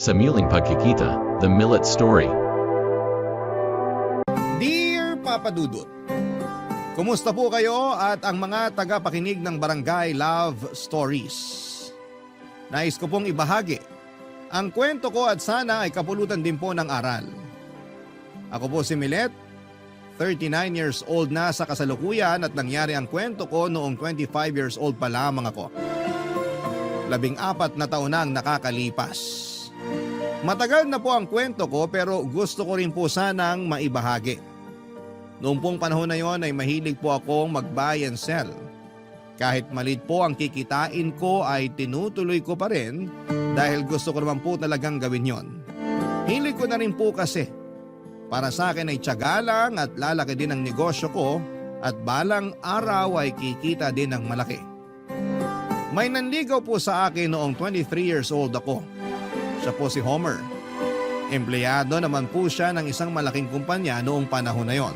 Sa Muling Pagkikita, The Millet Story. Dear Papa Dudut, kumusta po kayo at ang mga tagapakinig ng Barangay Love Stories? Nais ko pong ibahagi ang kwento ko at sana ay kapulutan din po ng aral. Ako po si Millet, 39 years old na sa kasalukuyan at nangyari ang kwento ko noong 25 years old pa lamang ako. 14 na taon na ang nakakalipas. Matagal na po ang kwento ko pero gusto ko rin po sanang maibahagi. Noong pong panahon na yon ay mahilig po akong mag-buy and sell. Kahit maliit po ang kikitain ko ay tinutuloy ko pa rin dahil gusto ko naman po talagang gawin yon. Hilig ko na rin po kasi. Para sa akin ay tiyaga lang at lalaki din ang negosyo ko at balang araw ay kikita din ng malaki. May nanligaw po sa akin noong 23 years old ako. Siya po si Homer. Empleyado naman po siya ng isang malaking kumpanya noong panahon na yon.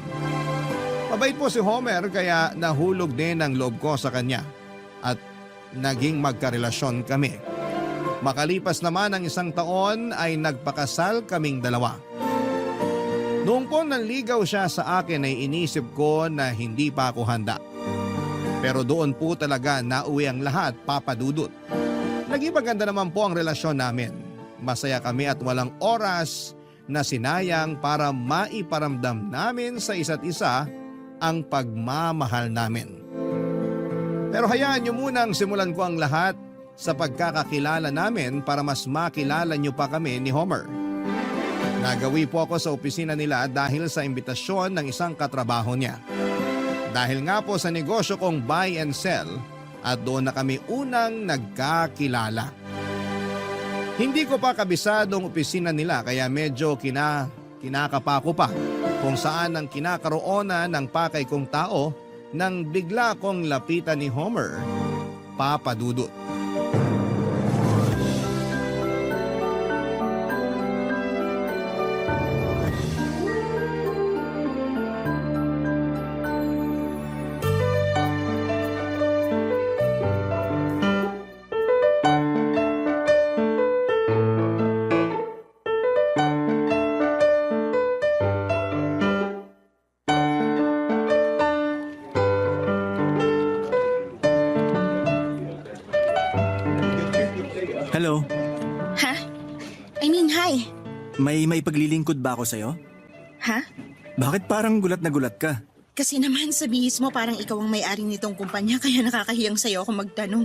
Mabait po si Homer kaya nahulog din ang loob ko sa kanya at naging magkarelasyon kami. Makalipas naman ang isang taon ay nagpakasal kaming dalawa. Noong po nanligaw siya sa akin ay inisip ko na hindi pa ako handa. Pero doon po talaga nauwi ang lahat, Papa Dudut. Naging maganda naman po ang relasyon namin. Masaya kami at walang oras na sinayang para maiparamdam namin sa isa't isa ang pagmamahal namin. Pero hayaan niyo munang simulan ko ang lahat sa pagkakakilala namin para mas makilala niyo pa kami ni Homer. Nagawi po ako sa opisina nila dahil sa imbitasyon ng isang katrabaho niya. Dahil nga po sa negosyo kong buy and sell at doon na kami unang nagkakilala. Hindi ko pa kabisado ang opisina nila kaya medyo kinakapa ko pa kung saan ang kinakaroonan ng pakay kong tao nang bigla kong lapitan ni Homer, Papa Dudut. Hello, Ha? Hi. may paglilingkod ba ako sa'yo? Ha? Bakit parang gulat na gulat ka? Kasi naman sa bihis mo parang ikaw ang may-ari nitong kumpanya kaya nakakahiyang sa'yo ako magtanong.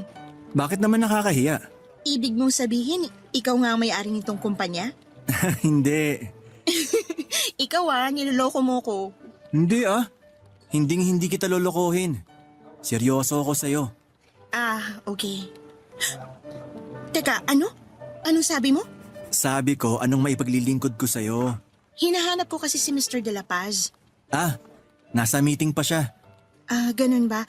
Bakit naman nakakahiya? Ibig mong sabihin, ikaw nga ang may-ari nitong kumpanya? Hindi. Ikaw niloloko mo ko. Hindi ah. Hindi kita lolokohin. Seryoso ako sa'yo. Okay. Teka, ano? Anong sabi mo? Sabi ko anong maipaglilingkod ko sa'yo. Hinahanap ko kasi si Mr. De La Paz. Nasa meeting pa siya. Ganun ba?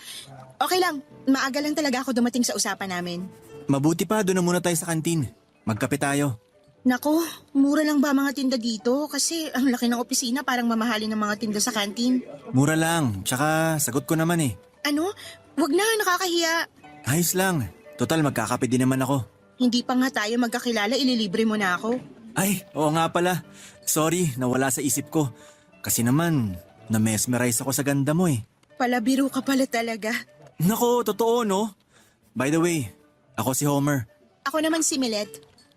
Okay lang, maaga lang talaga ako dumating sa usapan namin. Mabuti pa doon na muna tayo sa kantin. Magkape tayo. Nako, mura lang ba mga tinda dito? Kasi ang laki ng opisina parang mamahalin ng mga tinda sa kantin. Mura lang, tsaka sagot ko naman eh. Ano? Wag na, nakakahiya. Ayos lang. Total magkakape din naman ako. Hindi pa nga tayo magkakilala, ililibre mo na ako. Ay, oo nga pala. Sorry, nawala sa isip ko. Kasi naman, na-mesmerize ako sa ganda mo eh. Palabiro ka pala talaga. Nako, totoo no? By the way, ako si Homer. Ako naman si Millet.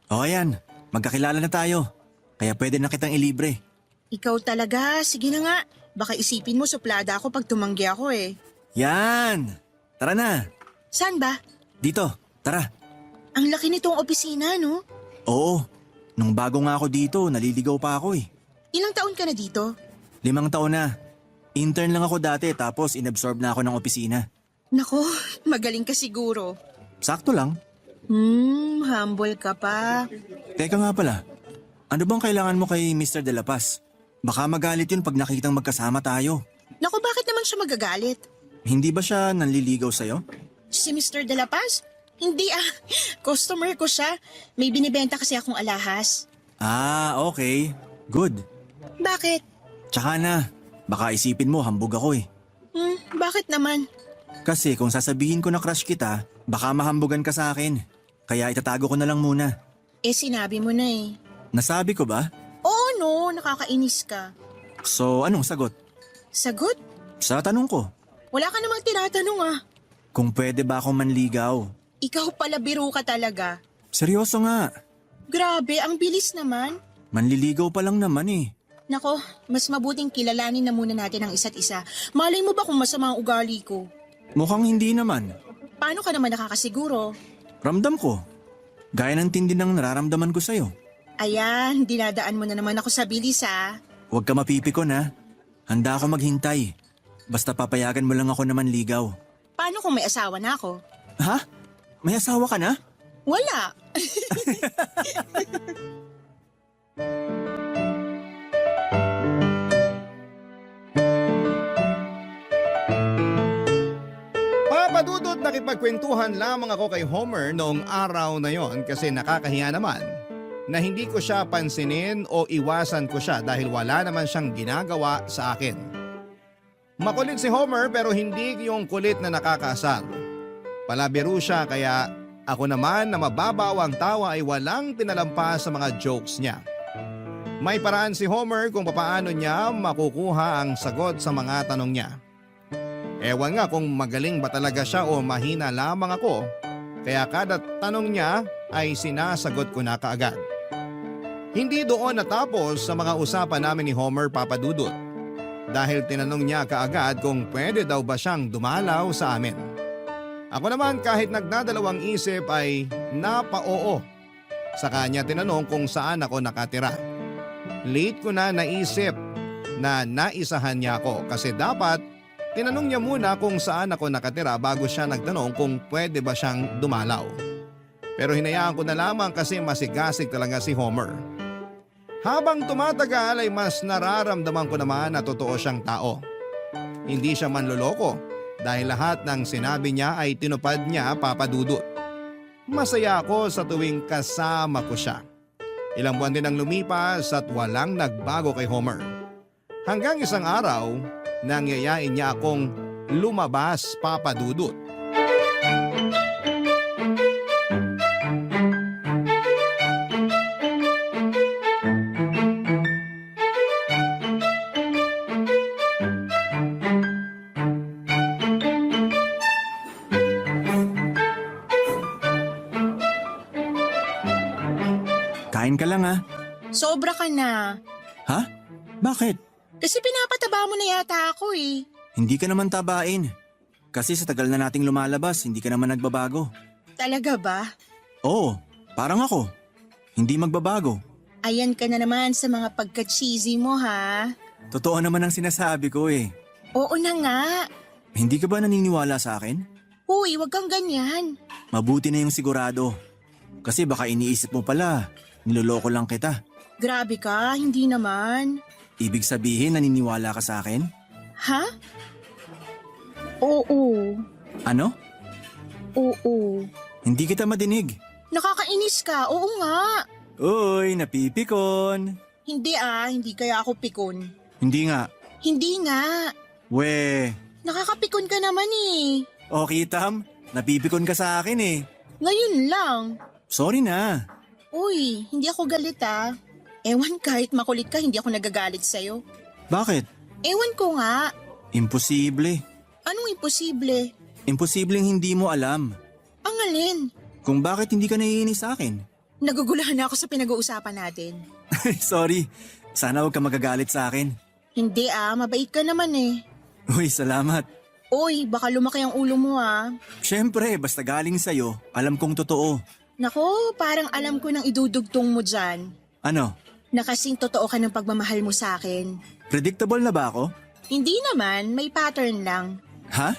O ayan, magkakilala na tayo. Kaya pwede na kitang ilibre. Ikaw talaga, sige na nga. Baka isipin mo suplada ako pag tumanggi ako eh. Yan! Tara na! Saan ba? Dito, tara. Ang laki nitong opisina, no? Oo, nung bago nga ako dito, naliligaw pa ako eh. Ilang taon ka na dito? 5 taon na. Intern lang ako dati tapos inabsorb na ako ng opisina. Nako, magaling ka siguro. Sakto lang. Humble ka pa. Teka nga pala, ano bang kailangan mo kay Mr. De La Paz? Baka magalit yun pag nakitang magkasama tayo. Nako, bakit naman siya magagalit? Hindi ba siya nanliligaw sa'yo? Si Mr. De La Paz? Hindi customer ko siya. May binibenta kasi akong alahas. Okay. Good. Bakit? Tsaka na, baka isipin mo hambog ako eh. Bakit naman? Kasi kung sasabihin ko na crush kita, baka mahambugan ka sa akin. Kaya itatago ko na lang muna. Sinabi mo na eh. Nasabi ko ba? Oo no, nakakainis ka. So anong sagot? Sagot? Sa tanong ko, Wala ka namang tinatanong ah. kung pwede ba akong manligaw? Ikaw pala biro ka talaga. Seryoso nga, Grabe, ang bilis naman. manliligaw pa lang naman eh. Nako, mas mabuting kilalanin na muna natin ang isa't isa. Malay mo ba kung masama ang ugali ko? Mukhang hindi naman. Paano ka naman nakakasiguro? Ramdam ko. Gaya ng tindi ng nararamdaman ko sa'yo. Ayan, dinadaan mo na naman ako sa bilis ah. Huwag ka mapipikon ha. Handa ako maghintay. Basta papayagan mo lang ako na manligaw. Paano kung may asawa na ako? Ha? May asawa ka na? Wala. Papadudot, nakipagkwentuhan lamang ako kay Homer noong araw na yon kasi nakakahiya naman na hindi ko siya pansinin o iwasan ko siya dahil wala naman siyang ginagawa sa akin. Makulit si Homer pero hindi yung kulit na nakakaasar. Palabiro siya kaya ako naman na mababaw ang tawa ay walang tinalampas sa mga jokes niya. May paraan si Homer kung papaano niya makukuha ang sagot sa mga tanong niya. Ewan nga kung magaling ba talaga siya o mahina lamang ako, kaya kada tanong niya ay sinasagot ko na kaagad. Hindi doon natapos sa mga usapan namin ni Homer, Papadudot, dahil tinanong niya kaagad kung pwede daw ba siyang dumalaw sa amin. Ako naman kahit nagdadalawang isip ay napa-oo. Sa kanya tinanong kung saan ako nakatira. Late ko na naisip na naisahan niya ako kasi dapat tinanong niya muna kung saan ako nakatira bago siya nagtanong kung pwede ba siyang dumalaw. Pero hinayaan ko na lamang kasi masigasig talaga si Homer. Habang tumatagal ay mas nararamdaman ko naman na totoo siyang tao. Hindi siya manloloko dahil lahat ng sinabi niya ay tinupad niya, Papadudot. Masaya ako sa tuwing kasama ko siya. Ilang buwan din ang lumipas at walang nagbago kay Homer. Hanggang isang araw, nangyayain niya akong lumabas, Papadudot. Kain ka lang ha. Sobra ka na. Ha? Bakit? Kasi pinapataba mo na yata ako eh. Hindi ka naman tabain. Kasi sa tagal na nating lumalabas, hindi ka naman nagbabago. Talaga ba? Oo, parang ako. Hindi magbabago. Ayan ka na naman sa mga pagka-cheesy mo ha. Totoo naman ang sinasabi ko eh. Oo na nga. Hindi ka ba naniniwala sa akin? Uy, wag kang ganyan. Mabuti na yung sigurado. Kasi baka iniisip mo pala, niloloko lang kita. Grabe ka, hindi naman. Ibig sabihin naniniwala ka sa akin? Ha? Oo. Ano? Oo. Hindi kita madinig. Nakakainis ka, oo nga. Uy, napipikon. Hindi kaya ako pikon. Hindi nga. Hindi nga. We, Nakakapikon ka naman eh. okay Tam, napipikon ka sa akin eh. Ngayon lang. Sorry na. Uy, hindi ako galit ah. Ewan kahit makulit ka, hindi ako nagagalit sa'yo. Bakit? Ewan ko nga. Imposible. Anong imposible? Imposibleng hindi mo alam. Ang alin? Kung bakit hindi ka naiinis sa akin. Nagugulahan na ako sa pinag-uusapan natin. Sorry, sana huwag ka magagalit sa akin. Hindi mabait ka naman eh. Uy, salamat. Uy, baka lumaki ang ulo mo ah. Siyempre, basta galing sa'yo, alam kong totoo. Nako, parang alam ko nang idudugtong mo dyan. Ano? Na kasing totoo ka ng pagmamahal mo sa akin. Predictable na ba ako? Hindi naman, may pattern lang. Ha?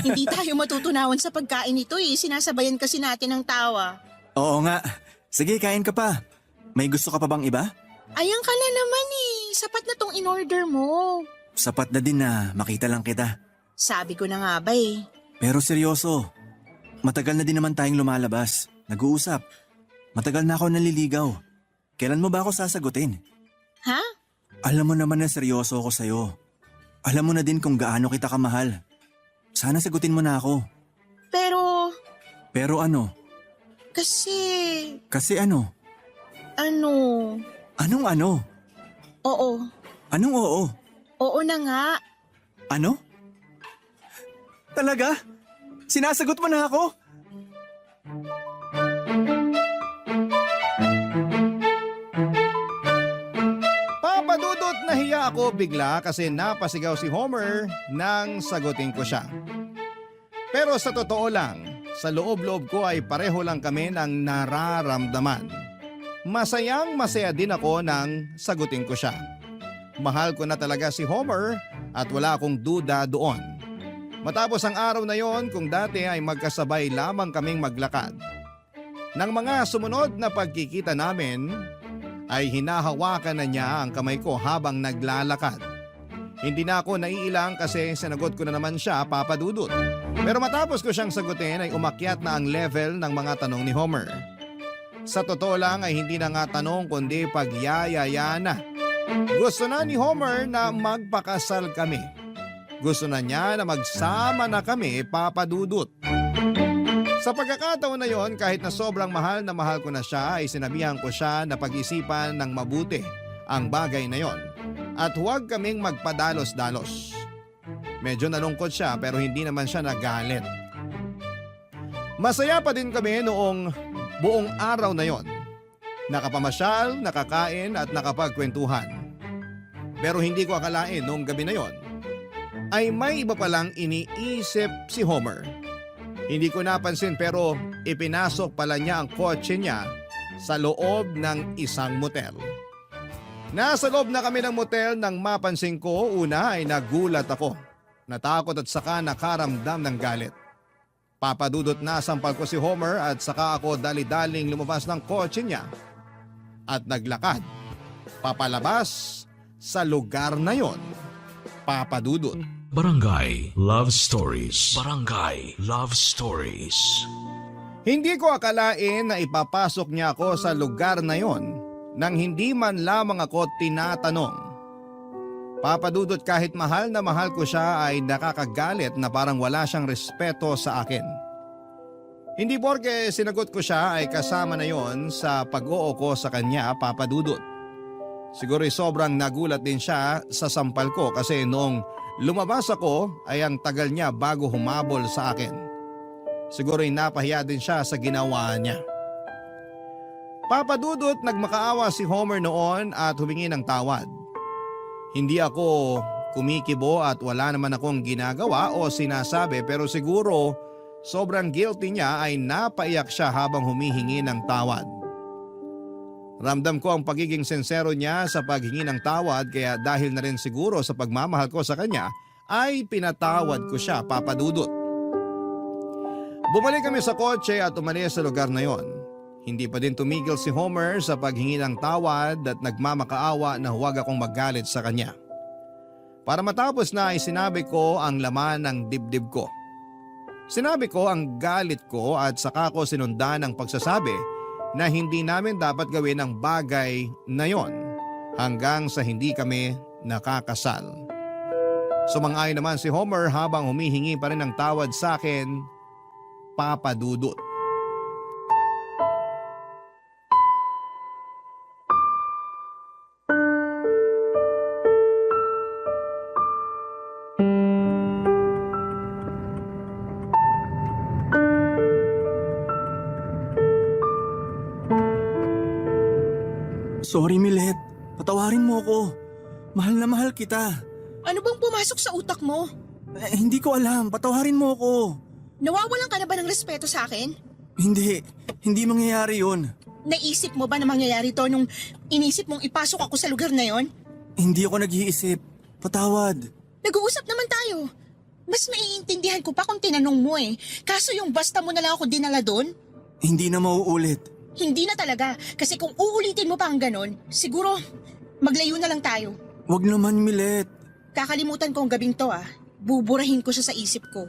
Hindi tayo matutunawan sa pagkain nito eh. Sinasabayan kasi natin ng tawa. Oo nga. Sige, kain ka pa. May gusto ka pa bang iba? Ayan ka na naman eh. Sapat na tong in-order mo. Sapat na din na makita lang kita. Sabi ko na nga ba eh. Pero seryoso, matagal na din naman tayong lumalabas. Nag-uusap. Matagal na ako naliligaw. Kailan mo ba ako sasagutin? Ha? Alam mo naman na seryoso ako sa'yo. Alam mo na din kung gaano kita kamahal. Sana sagutin mo na ako. Pero, Pero ano? kasi, Kasi ano? Ano? Anong ano? Oo. Anong oo? Oo na nga. Ano? Talaga? Sinasagot mo na ako? Papadudot, nahiya ako bigla kasi napasigaw si Homer nang sagutin ko siya. Pero sa totoo lang, sa loob-loob ko ay pareho lang kami ng nararamdaman. Masayang masaya din ako nang sagutin ko siya. Mahal ko na talaga si Homer at wala akong duda doon. Matapos ang araw na yon, kung dati ay magkasabay lamang kaming maglakad. Nang mga sumunod na pagkikita namin, ay hinahawakan na niya ang kamay ko habang naglalakad. Hindi na ako naiilang kasi sinagot ko na naman siya, Papa Dudut. Pero matapos ko siyang sagutin ay umakyat na ang level ng mga tanong ni Homer. Sa totoo lang ay hindi na nga tanong kundi pagyayaya na. Gusto na ni Homer na magpakasal kami. Gusto na niya na magsama na kami, Papa Dudut. Sa pagkakataon na yon, kahit na sobrang mahal na mahal ko na siya, ay sinabihan ko siya na pag-isipan ng mabuti ang bagay na yon at huwag kaming magpadalos-dalos. Medyo nalungkot siya pero hindi naman siya nagalit. Masaya pa din kami noong buong araw na yon. Nakapamasyal, nakakain at nakapagkwentuhan. Pero hindi ko akalain noong gabi na yon ay may iba palang iniisip si Homer. Hindi ko napansin pero ipinasok pala niya ang kotse niya sa loob ng isang motel. Nasa loob na kami ng motel nang mapansin ko, una ay nagulat ako. Natakot at saka nakaramdam ng galit. Papadudot na sampal ko si Homer at saka ako dali-daling lumabas ng kotse niya at naglakad papalabas sa lugar na yon. Papadudot. Barangay Love Stories. Barangay Love Stories. Hindi ko akalain na ipapasok niya ako sa lugar na yon nang hindi man lamang ako tinatanong. Papadudot, kahit mahal na mahal ko siya ay nakakagalit na parang wala siyang respeto sa akin. Hindi porke sinagot ko siya ay kasama na yon sa pag-oo ko sa kanya, Papadudot. Siguro sobrang nagulat din siya sa sampal ko kasi noong lumabas ako ay ang tagal niya bago humabol sa akin. Siguro napahiya din siya sa ginawa niya. Papadudot, nagmakaawa si Homer noon at humingi ng tawad. Hindi ako kumikibo at wala naman akong ginagawa o sinasabi pero siguro sobrang guilty niya ay napaiyak siya habang humihingi ng tawad. Ramdam ko ang pagiging sincero niya sa paghingi ng tawad kaya dahil na rin siguro sa pagmamahal ko sa kanya ay pinatawad ko siya, Papadudot. Bumalik kami sa kotse at umalis sa lugar na yon. Hindi pa din tumigil si Homer sa paghingi ng tawad at nagmamakaawa na huwag akong magalit sa kanya. Para matapos na ay sinabi ko ang laman ng dibdib ko. Sinabi ko ang galit ko at saka ko sinundan ang pagsasabi na hindi namin dapat gawin ang bagay na yon hanggang sa hindi kami nakakasal. Sumang-ayon naman si Homer habang humihingi pa rin ng tawad sa akin, Papadudot. Sorry, Milet. Patawarin mo ako. Mahal na mahal kita. Ano bang pumasok sa utak mo? Hindi ko alam. Patawarin mo ako. Nawawalan ka na ba ng respeto sa akin? Hindi. Hindi mangyayari yun. Naisip mo ba na mangyayari to nung inisip mong ipasok ako sa lugar na yon? Hindi ako nag-iisip. Patawad. Nag-uusap naman tayo. Mas maiintindihan ko pa kung tinanong mo eh. Kaso yung basta mo na lang ako dinala doon? Hindi na mauulit. Hindi na talaga. Kasi kung uulitin mo pa ang ganon, siguro maglayo na lang tayo. Wag naman, Milet. Kakalimutan ko ang gabing to ah. Buburahin ko siya sa isip ko.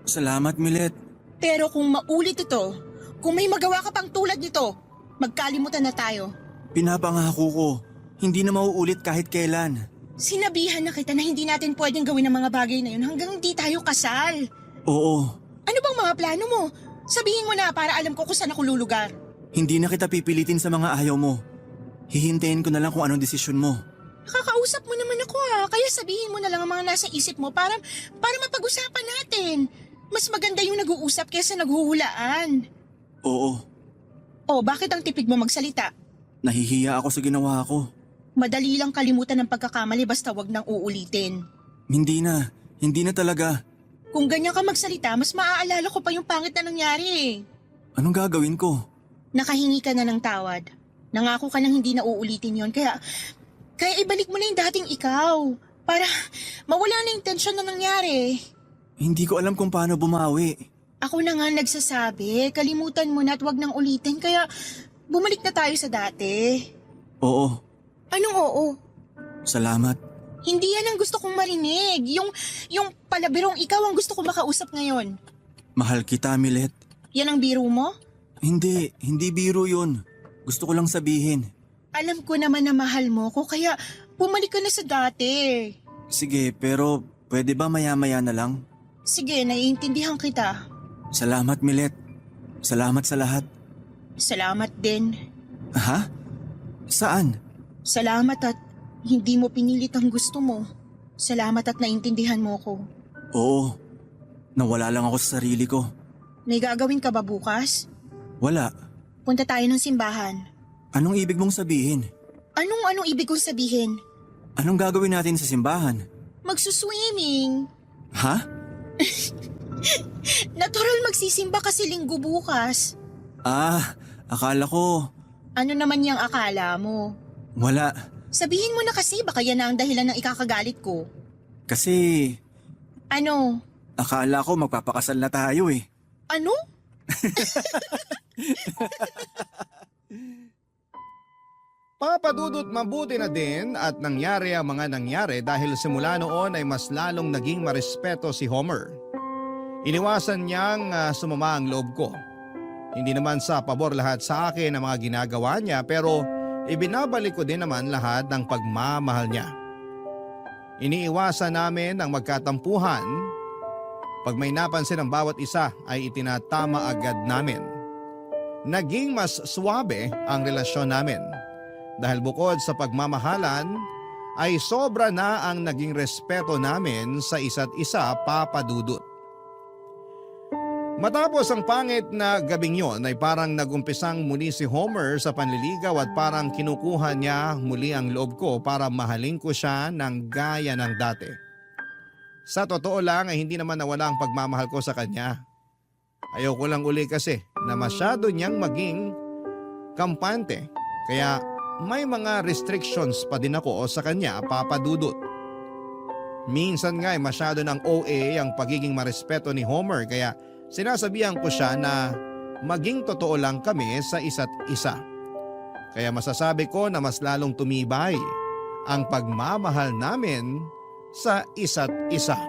Salamat, Milet. Pero kung maulit ito, kung may magawa ka pang tulad nito, magkalimutan na tayo. Pinapangako ko. Hindi na mauulit kahit kailan. Sinabihan na kita na hindi natin pwedeng gawin ang mga bagay na yun hanggang hindi tayo kasal. Oo. Ano bang mga plano mo? Sabihin mo na para alam ko kung saan ako lulugar. Hindi na kita pipilitin sa mga ayaw mo. Hihintayin ko na lang kung anong desisyon mo. Nakakausap mo naman ako kaya sabihin mo na lang ang mga nasa isip mo para mapag-usapan natin. Mas maganda yung nag-uusap kaysa naghuhulaan. Oo, Oh, bakit ang tipid mo magsalita? nahihiya ako sa ginawa ko. Madali lang kalimutan ng pagkakamali basta wag nang uulitin. Hindi na talaga. Kung ganyan ka magsalita, mas maaalala ko pa yung pangit na nangyari. Anong gagawin ko? Nakahingi ka na ng tawad. Nangako ka nang hindi na uulitin yon kaya ibalik mo na yung dating ikaw para mawala na yung tensyon na nangyari. Hindi ko alam kung paano bumawi. Ako na nga nagsasabi, kalimutan mo na at wag nang ulitin kaya bumalik na tayo sa dati. Oo, Anong oo? salamat. Hindi yan ang gusto kong marinig. Yung palabirong ikaw ang gusto kong makausap ngayon. Mahal kita, Milet. Yan ang biro mo? Hindi biro yun. Gusto ko lang sabihin. Alam ko naman na mahal mo ko kaya bumalik ka na sa dati. Sige, pero pwede ba maya-maya na lang? Sige, naiintindihan kita. Salamat, Milet. Salamat sa lahat. Salamat din. Ha? Saan? Salamat at hindi mo pinilit ang gusto mo. Salamat at naintindihan mo ko. Oo. Nawala lang ako sa sarili ko. May gagawin ka ba bukas? Wala. Punta tayo ng simbahan. Anong ibig mong sabihin? Anong ibig kong sabihin? Anong gagawin natin sa simbahan? Magsuswimming. Ha? Natural magsisimba kasi linggo bukas. Akala ko. Ano naman yung akala mo? Wala. Sabihin mo na kasi baka yan na ang dahilan ng ikakagalit ko. Kasi Ano? akala ko magpapakasal na tayo eh. Ano? Papadudot mabuti na din at nangyari ang mga nangyari dahil simula noon ay mas lalong naging marespeto si Homer. Iniwasan niyang sumama ang loob ko. Hindi naman sa pabor lahat sa akin ang mga ginagawa niya pero ibinabalik ko din naman lahat ng pagmamahal niya. Iniiwasan namin ang magkatampuhan. Pag may napansin ang bawat isa ay itinatama agad namin. Naging mas swabe ang relasyon namin. Dahil bukod sa pagmamahalan, ay sobra na ang naging respeto namin sa isa't isa, Papa Dudut. Matapos ang pangit na gabing yon ay parang nagumpisang muli si Homer sa panliligaw at parang kinukuha niya muli ang loob ko para mahalin ko siya ng gaya ng dati. Sa totoo lang ay hindi naman nawala ang pagmamahal ko sa kanya. Ayoko lang uli kasi na masyado niyang maging kampante kaya may mga restrictions pa din ako sa kanya, Papa Dudut. Minsan nga ay masyado ng OA ang pagiging marespeto ni Homer kaya sinasabihan ko siya na maging totoo lang kami sa isa't isa. Kaya masasabi ko na mas lalong tumibay ang pagmamahal namin sa isa't isa.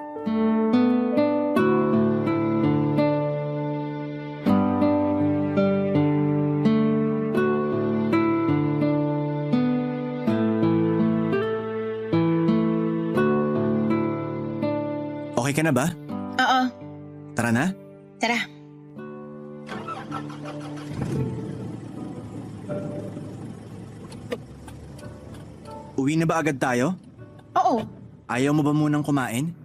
Okay ka na ba? Oo, Tara na. tara. Uwi na ba agad tayo? Oo, Ayaw mo ba munang kumain?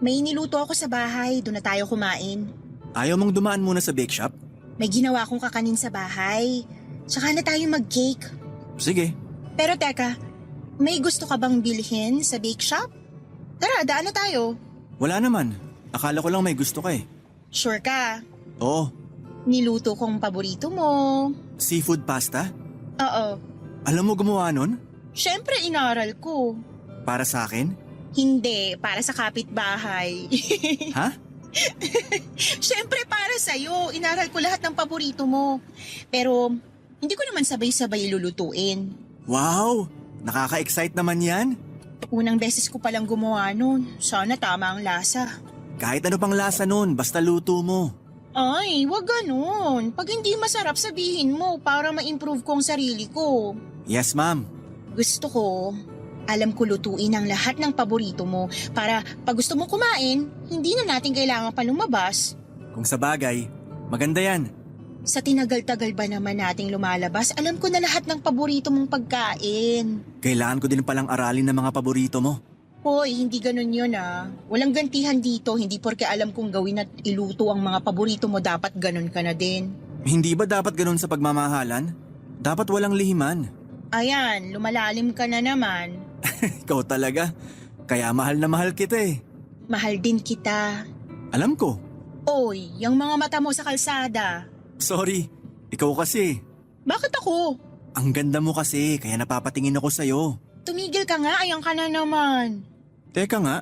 may niluto ako sa bahay. Doon na tayo kumain. Ayaw mong dumaan muna sa bake shop? May ginawa akong kakanin sa bahay. Tsaka na tayo mag-cake. Sige. Pero teka, may gusto ka bang bilhin sa bake shop? Tara, daan na tayo. Wala naman. Akala ko lang may gusto ka eh. Sure ka? Oo. Niluto kong paborito mo. Seafood pasta? Oo. Alam mo gumawa nun? Siyempre, inaral ko. Para sa akin? Hindi, para sa kapitbahay. Ha? Siyempre, para sa'yo. Inaral ko lahat ng paborito mo. Pero, hindi ko naman sabay-sabay lulutuin. Wow! Nakaka-excite naman yan. Unang beses ko palang gumawa nun. Sana tama ang lasa. Kahit ano pang lasa nun, basta luto mo. Ay, wag ganun. Pag hindi masarap, sabihin mo para ma-improve ko ang sarili ko. Yes, ma'am. Gusto ko, alam ko lutuin ang lahat ng paborito mo para pag gusto mong kumain, hindi na natin kailangan pa lumabas. Kung sa bagay, maganda yan. Sa tinagal-tagal ba naman nating lumalabas, alam ko na lahat ng paborito mong pagkain. Kailangan ko din palang aralin ng mga paborito mo. Hoy, hindi ganun yun ah. Walang gantihan dito, hindi porke alam kong gawin at iluto ang mga paborito mo, dapat ganun ka na din. Hindi ba dapat ganun sa pagmamahalan? Dapat walang lihiman. Ayan, lumalalim ka na naman. Ikaw talaga. Kaya mahal na mahal kita eh. Mahal din kita. Alam ko. Oy, yung mga mata mo sa kalsada. Sorry. Ikaw kasi. Bakit ako? Ang ganda mo kasi, kaya napapatingin ako sa'yo. Tumigil ka nga, ayan ka na naman. Teka nga,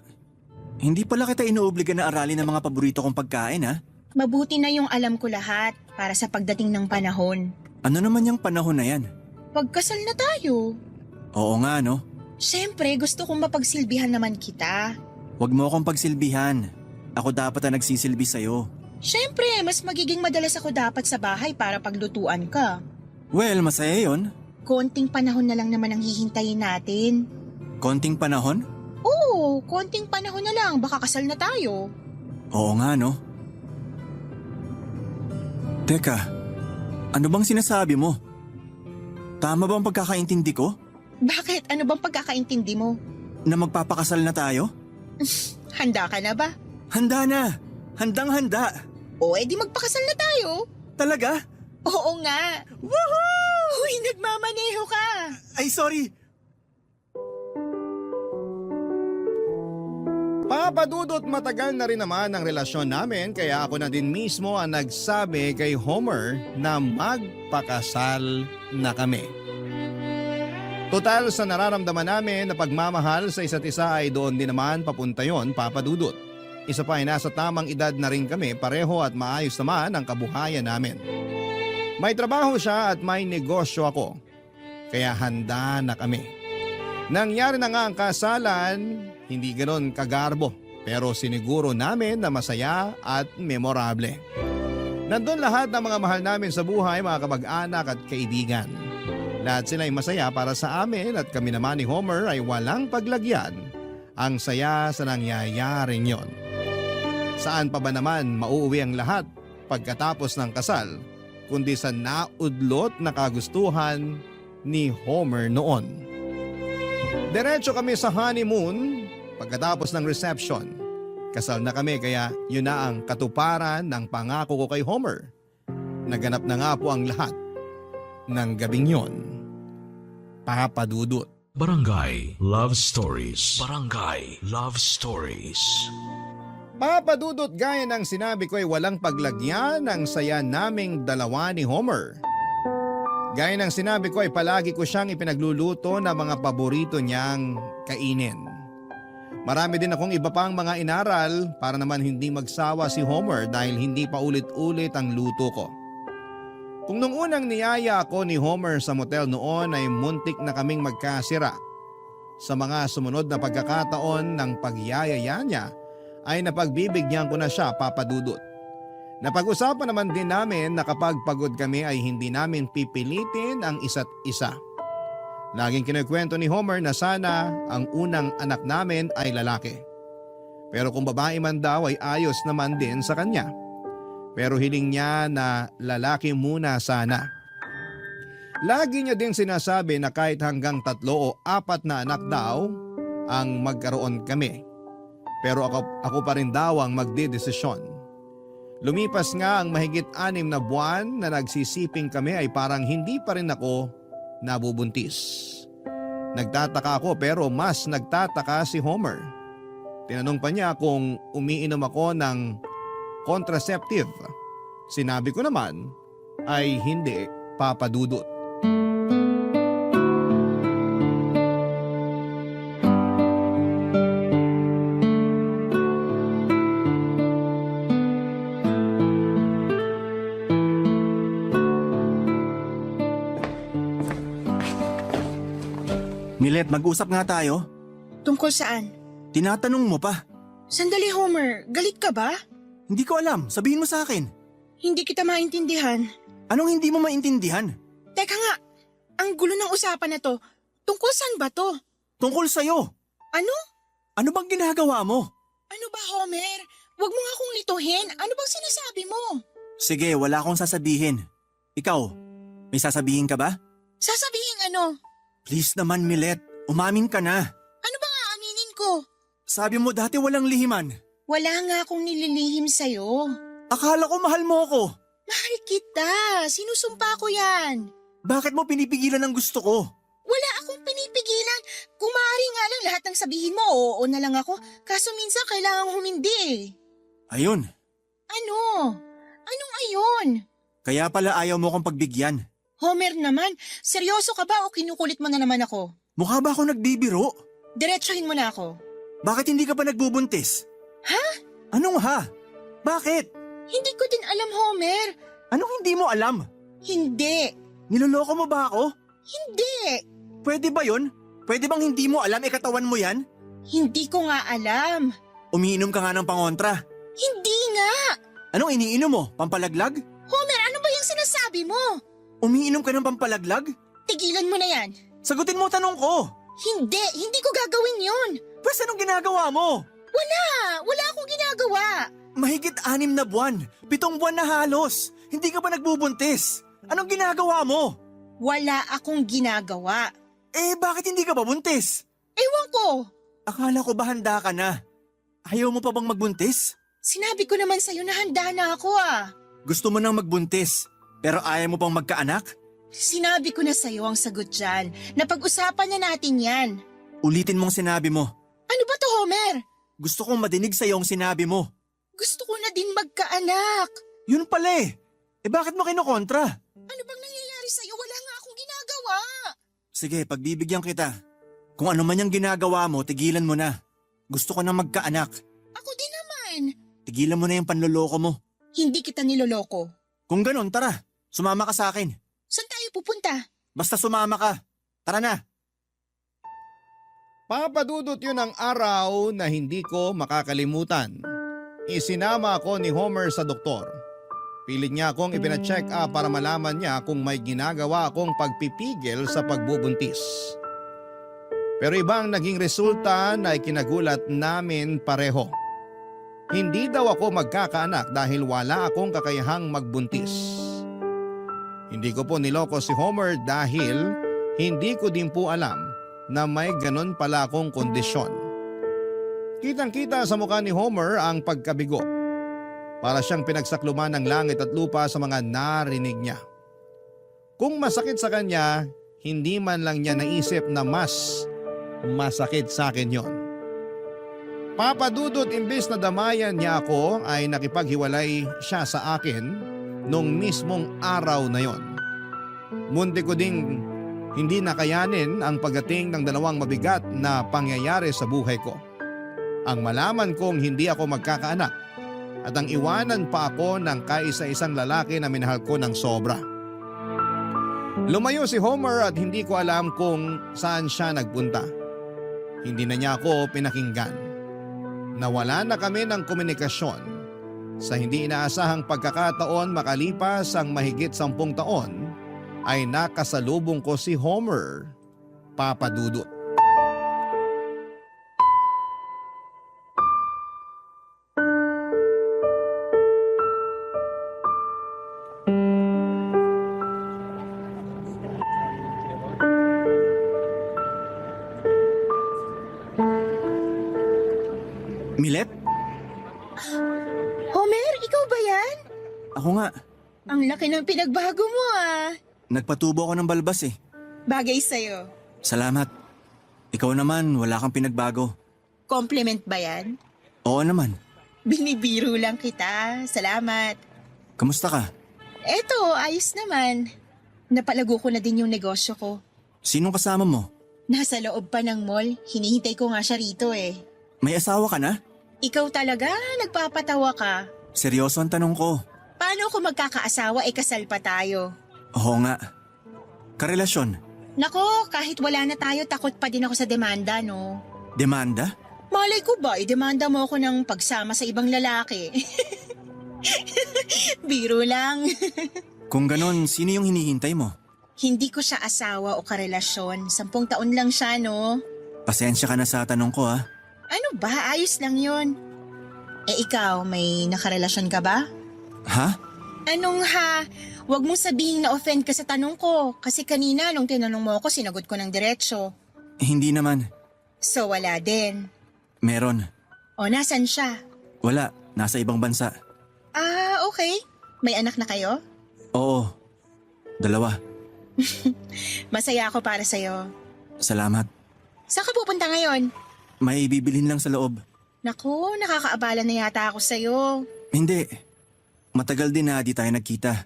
hindi pala kita inuobliga na aralin ng mga paborito kong pagkain ha? Mabuti na yung alam ko lahat para sa pagdating ng panahon. Ano naman yung panahon na yan? Pagkasal na tayo. Oo nga no, Siyempre, gusto kong mapagsilbihan naman kita. huwag mo akong pagsilbihan. Ako dapat ang nagsisilbi sa'yo. Siyempre, mas magiging madalas ako dapat sa bahay para paglutuan ka. Well, masaya yon. Konting panahon na lang naman ang hihintayin natin. Konting panahon? Oo, konting panahon na lang, baka kasal na tayo. Oo nga no. Teka, ano bang sinasabi mo? Tama bang pagkakaintindi ko? Bakit? Ano bang pagkakaintindi mo? Na magpapakasal na tayo? Handa ka na ba? Handa na! Handang-handa! O, edi magpakasal na tayo. Talaga? Oo nga. Woohoo! Uy, nagmamaneho ka. Ay, sorry! Papadudot matagal na rin naman ang relasyon namin kaya ako na din mismo ang nagsabi kay Homer na magpakasal na kami. Total sa nararamdaman namin na pagmamahal sa isa't isa ay doon din naman papunta yon, Papadudot. Isa pa ay nasa tamang edad na rin kami pareho at maayos naman ang kabuhayan namin. May trabaho siya at may negosyo ako. Kaya handa na kami. Nangyari na nga ang kasalan, hindi ganoon kagarbo pero siniguro namin na masaya at memorable. Nandun lahat ng mga mahal namin sa buhay, mga kamag-anak at kaibigan. Lahat sila ay masaya para sa amin at kami naman ni Homer ay walang paglagyan. Ang saya sa nangyayaring yon. Saan pa ba naman mauuwi ang lahat pagkatapos ng kasal kundi sa naudlot na kagustuhan ni Homer noon. Diretso kami sa honeymoon pagkatapos ng reception. Kasal na kami kaya yun na ang katuparan ng pangako ko kay Homer. Naganap na nga po ang lahat ng gabing yon. Papadudot. Barangay Love Stories. Barangay Love Stories. Papadudot gaya ng sinabi ko ay walang paglagyan ng saya naming dalawa ni Homer. Gaya ng sinabi ko ay palagi ko siyang ipinagluluto ng mga paborito niyang kainin. Marami din akong iba pang mga inaral para naman hindi magsawa si Homer dahil hindi pa ulit-ulit ang luto ko. Kung nung unang niyaya ako ni Homer sa motel noon ay muntik na kaming magkasira. Sa mga sumunod na pagkakataon ng pagyayaya niya ay napagbibigyan ko na siya, Papadudot. Napag-usapan naman din namin na kapag pagod kami ay hindi namin pipilitin ang isa't isa. Laging kinukwento ni Homer na sana ang unang anak namin ay lalaki. Pero kung babae man daw ay ayos naman din sa kanya. Pero hiling niya na lalaki muna sana. Lagi niya din sinasabi na kahit hanggang 3 o 4 na anak daw ang magkaroon kami. Pero ako pa rin daw ang magdedesisyon. Lumipas nga ang mahigit 6 na buwan na nagsisiping kami ay parang hindi pa rin ako nabubuntis. Nagtataka ako pero mas nagtataka si Homer. Tinanong pa niya kung umiinom ako ng contraceptive. Sinabi ko naman ay hindi, Papadudot. Milet, mag-usap nga tayo. Tungkol saan? Tinatanong mo pa. Sandali, Homer. Galit ka ba? Hindi ko alam, sabihin mo sa akin. Hindi kita maintindihan. Anong hindi mo maintindihan? Teka nga, ang gulo ng usapan na to. Tungkol saan ba to? Tungkol sa'yo. Ano? Ano bang ginagawa mo? Ano ba, Homer? Huwag mo nga akong lituhin. Ano bang sinasabi mo? Sige, wala akong sasabihin. Ikaw, may sasabihin ka ba? Sasabihin ano? Please naman, Milet. Umamin ka na. Ano ba nga aminin ko? Sabi mo dati walang lihiman. Wala nga akong nililihim sa'yo. Akala ko mahal mo ako. Mahal kita. Sinusumpa ko yan. Bakit mo pinipigilan ang gusto ko? Wala akong pinipigilan. Kung maaari nga lang lahat ng sabihin mo, oo na lang ako. Kaso minsan kailangang humindi eh. Ayun, Ano? Anong ayon? kaya pala ayaw mo kong pagbigyan. Homer naman, seryoso ka ba o kinukulit mo na naman ako? Mukha ba ako nagbibiro? Diretsuhin mo na ako. Bakit hindi ka pa nagbubuntis? Ha? Anong ha? Bakit? Hindi ko din alam, Homer. Anong hindi mo alam? Hindi. Niloloko mo ba ako? Hindi. Pwede ba yun? Pwede bang hindi mo alam katawan mo yan? Hindi ko nga alam. Umiinom ka nga ng pangontra. Hindi nga. Anong iniinom mo? Pampalaglag? Homer, ano ba yung sinasabi mo? Umiinom ka ng pampalaglag? Tigilan mo na yan. Sagutin mo tanong ko. Hindi ko gagawin yun. Pwes anong ginagawa mo? Wala akong ginagawa. Mahigit 6 na buwan. 7 buwan na halos. Hindi ka pa nagbubuntis. Anong ginagawa mo? Wala akong ginagawa. Eh bakit hindi ka pa buntis? Ewan ko. Akala ko ba handa ka na? Ayaw mo pa bang magbuntis? Sinabi ko naman sa'yo na handa na ako ah. Gusto mo nang magbuntis, pero ayaw mo pang magkaanak? Sinabi ko na sa'yo ang sagot dyan. Napag-usapan na natin yan. Ulitin mong sinabi mo. Ano ba to, Homer? Gusto kong madinig sa'yo ang sinabi mo. Gusto ko na din magkaanak. Yun pala eh. Eh bakit mo kinukontra? Ano bang nangyayari sa'yo? Wala nga akong ginagawa. Sige, pagbibigyan kita. Kung ano man yung ginagawa mo, tigilan mo na. Gusto ko na magkaanak. Ako din naman. Tigilan mo na yung panloloko mo. Hindi kita niloloko. Kung ganun, tara. Sumama ka sa akin. Saan tayo pupunta? Basta sumama ka. Tara na. Papadudot yun ang araw na hindi ko makakalimutan. Isinama ako ni Homer sa doktor. Pilit niya akong ipina-check up para malaman niya kung may ginagawa akong pagpipigil sa pagbubuntis. Pero ibang naging resulta na ikinagulat namin pareho. Hindi daw ako magkakaanak dahil wala akong kakayahang magbuntis. Hindi ko po niloko si Homer dahil hindi ko din po alam na may ganon pala akong kondisyon. Kitang-kita sa mukha ni Homer ang pagkabigo. Para siyang pinagsakluman ng langit at lupa sa mga narinig niya. Kung masakit sa kanya, hindi man lang niya naisip na mas masakit sa akin yon. Papadudot, imbes na damayan niya ako ay nakipaghiwalay siya sa akin nung mismong araw na yon. Munti ko ding hindi nakayanin ang pagdating ng dalawang mabigat na pangyayari sa buhay ko. Ang malaman kong hindi ako magkakaanak at ang iwanan pa ako ng kaisa-isang lalaki na minahal ko ng sobra. Lumayo si Homer at hindi ko alam kung saan siya nagpunta. Hindi na niya ako pinakinggan. Nawala na kami ng komunikasyon. Sa hindi inaasahang pagkakataon makalipas ang mahigit 10 taon, ay nakasalubong ko si Homer, Papadudot. Milet? Homer, ikaw ba yan? Ako nga. Ang laki ng pinagbago mo ah. Nagpatubo ako ng balbas eh. Bagay sa'yo. Salamat. Ikaw naman, wala kang pinagbago. Compliment ba yan? Oo naman. Binibiro lang kita. Salamat. Kamusta ka? Eto, ayos naman. Napalago ko na din yung negosyo ko. Sinong kasama mo? Nasa loob pa ng mall. Hinihintay ko nga siya rito eh. May asawa ka na? Ikaw talaga, nagpapatawa ka. Seryoso ang tanong ko. Paano kung magkakaasawa kasal pa tayo? Oo nga. Karelasyon? Nako, kahit wala na tayo, takot pa din ako sa demanda, no? Demanda? Malay ko ba, idemanda mo ako ng pagsama sa ibang lalaki. Biro lang. Kung ganon, sino yung hinihintay mo? Hindi ko siya asawa o karelasyon. 10 taon lang siya, no? Pasensya ka na sa tanong ko ha. Ano ba? Ayos lang yun. Eh ikaw, may nakarelasyon ka ba? Ha? Anong ha? Huwag mong sabihin na offend ka sa tanong ko. Kasi kanina nung tinanong mo ako, sinagot ko ng diretsyo. Hindi naman. So wala din. Meron. O nasan siya? Wala. Nasa ibang bansa. Ah, okay. May anak na kayo? Oo. 2. Masaya ako para sa'yo. Salamat. Saan ka pupunta ngayon? May bibilhin lang sa loob. Naku, nakakaabala na yata ako sa'yo. Hindi. Matagal din na di tayo nagkita.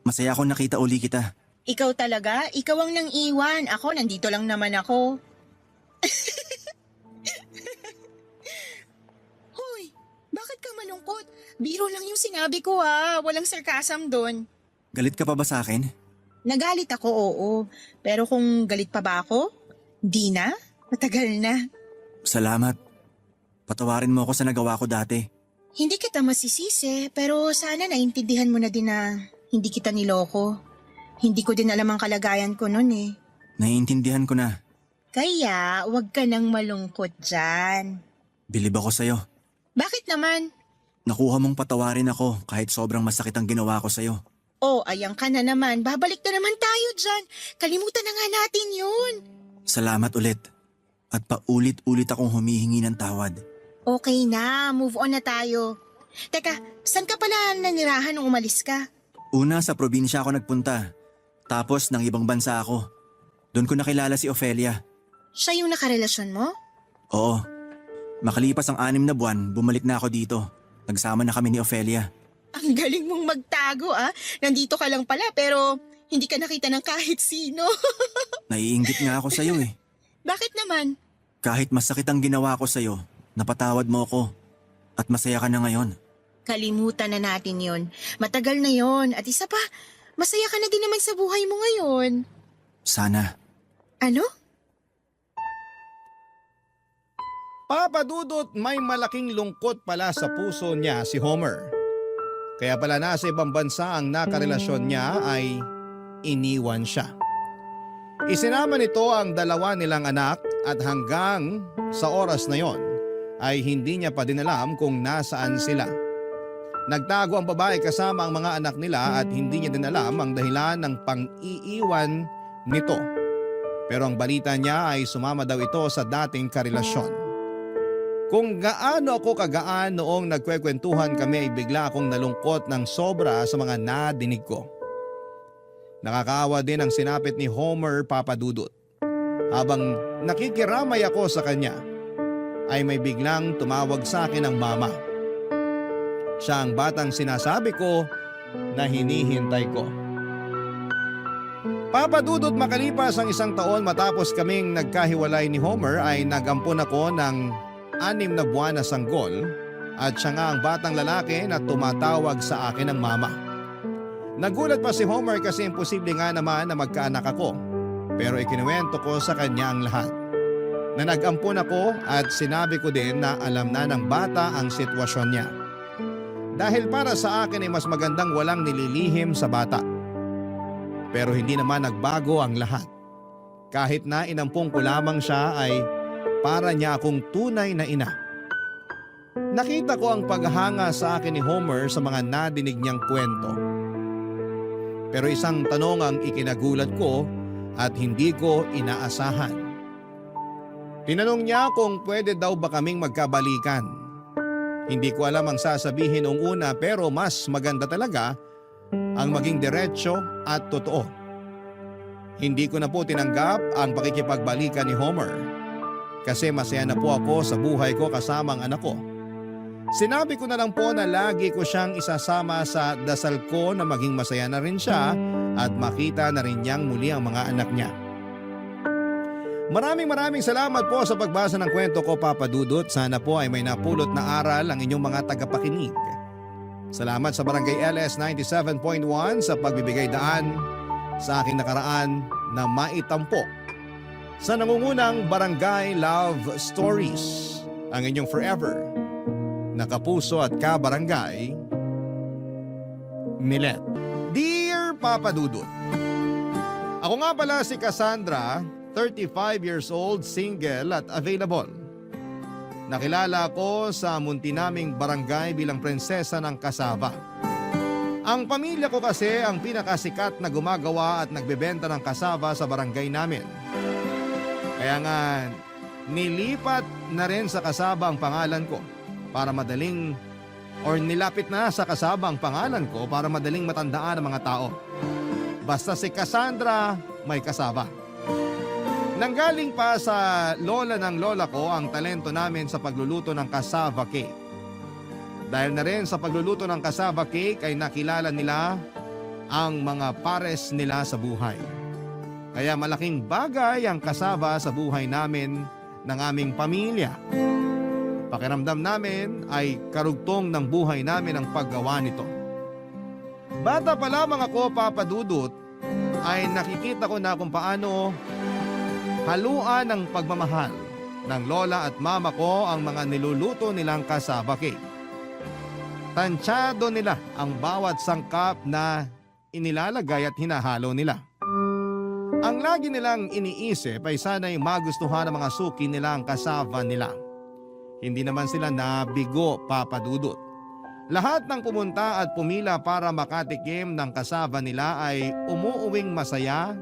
Masaya akong nakita uli kita. Ikaw talaga? Ikaw ang nang iwan. Ako, nandito lang naman ako. Hoy, bakit ka malungkot? Biro lang yung sinabi ko ha. Walang sarcasm doon. Galit ka pa ba sa akin? Nagalit ako, oo. Pero kung galit pa ba ako? Di na? Matagal na. Salamat. Patawarin mo ako sa nagawa ko dati. Hindi kita masisisi, pero sana naintindihan mo na din na hindi kita niloko. Hindi ko din alam ang kalagayan ko noon eh. Naiintindihan ko na. Kaya, wag ka nang malungkot dyan. Bilib ako sa'yo. Bakit naman? Nakuha mong patawarin ako kahit sobrang masakit ang ginawa ko sa'yo. Oh, ayan ka na naman. Babalik na naman tayo dyan. Kalimutan na nga natin yun. Salamat ulit. At paulit-ulit akong humihingi ng tawad. Okay na, move on na tayo. Teka, saan ka pala nanirahan nung umalis ka? Una sa probinsya ako nagpunta. Tapos ng ibang bansa ako. Doon ko nakilala si Ofelia. Siya yung nakarelasyon mo? Oo. Makalipas ang 6 na buwan, bumalik na ako dito. Nagsama na kami ni Ofelia. Ang galing mong magtago ah. Nandito ka lang pala pero hindi ka nakita ng kahit sino. Naiinggit nga ako sa'yo eh. Bakit naman? Kahit masakit ang ginawa ko sa'yo, napatawad mo ako. At masaya ka na ngayon. Kalimutan na natin yon. Matagal na yon. At isa pa, masaya ka na din naman sa buhay mo ngayon. Sana. Ano? Papa Dudut, may malaking lungkot pala sa puso niya si Homer. Kaya pala nasa ibang bansa ang nakarelasyon niya ay iniwan siya. Isinama nito ang 2 nilang anak at hanggang sa oras na yon ay hindi niya pa din alam kung nasaan sila. Nagtago ang babae kasama ang mga anak nila at hindi niya din alam ang dahilan ng pang-iiwan nito. Pero ang balita niya ay sumama daw ito sa dating karelasyon. Kung gaano ako kagaan noong nagkwekwentuhan kami ay bigla akong nalungkot ng sobra sa mga nadinig ko. Nakakaawa din ang sinapit ni Homer, Papa Dudut. Habang nakikiramay ako sa kanya, ay may biglang tumawag sa akin ang mama. Siya ang batang sinasabi ko na hinihintay ko. Papa Dudut, makalipas ang 1 taon matapos kaming nagkahiwalay ni Homer ay nagampon ako ng 6 na buwan na sanggol at siya nga ang batang lalaki na tumatawag sa akin ng mama. Nagulat pa si Homer kasi imposible nga naman na magkaanak ako. Pero ikinuwento ko sa kanya ang lahat. Na nag-ampon ako at sinabi ko din na alam na ng bata ang sitwasyon niya. Dahil para sa akin ay mas magandang walang nililihim sa bata. Pero hindi naman nagbago ang lahat. Kahit na inampong ko lamang siya ay para niya akong tunay na ina. Nakita ko ang paghanga sa akin ni Homer sa mga nadinig niyang kwento. Pero isang tanong ang ikinagulat ko at hindi ko inaasahan. Tinanong niya kung pwede daw ba kaming magkabalikan. Hindi ko alam ang sasabihin noong una pero mas maganda talaga ang maging diretsyo at totoo. Hindi ko na po tinanggap ang pakikipagbalikan ni Homer. Kasi masaya na po ako sa buhay ko kasama ang anak ko. Sinabi ko na lang po na lagi ko siyang isasama sa dasal ko na maging masaya na rin siya at makita na rin niyang muli ang mga anak niya. Maraming salamat po sa pagbasa ng kwento ko, Papa Dudut. Sana po ay may napulot na aral ang inyong mga tagapakinig. Salamat sa Barangay LS 97.1 sa pagbibigay daan sa aking nakaraan na maitampok sa nangungunang Barangay Love Stories, ang inyong forever nakapuso at kabarangay, Milet. Dear Papa Dudut, ako nga pala si Cassandra, 35 years old, single at available. Nakilala ko sa munti naming barangay bilang prinsesa ng Kasava. Ang pamilya ko kasi ang pinakasikat na gumagawa at nagbebenta ng kasava sa barangay namin. Kaya nga, nilipat na rin sa kasaba ang pangalan ko para madaling nilapit na sa kasaba ang pangalan ko para madaling matandaan ng mga tao. Basta si Cassandra may kasaba. Nanggaling pa sa lola ng lola ko ang talento namin sa pagluluto ng cassava cake. Dahil na rin sa pagluluto ng cassava cake ay nakilala nila ang mga pares nila sa buhay. Kaya malaking bagay ang cassava sa buhay namin ng aming pamilya. Pakiramdam namin ay karugtong ng buhay namin ang paggawa nito. Bata pa lamang ako, Papa Dudut, ay nakikita ko na kung paano haluan ng pagmamahal ng lola at mama ko ang mga niluluto nilang cassava cake. Tansyado nila ang bawat sangkap na inilalagay at hinahalo nila. Ang lagi nilang iniisip ay sana'y magustuhan ng mga suki nila ang cassava nila. Hindi naman sila nabigo, Papa Dudut. Lahat ng pumunta at pumila para makatikim ng cassava nila ay umuuwing masaya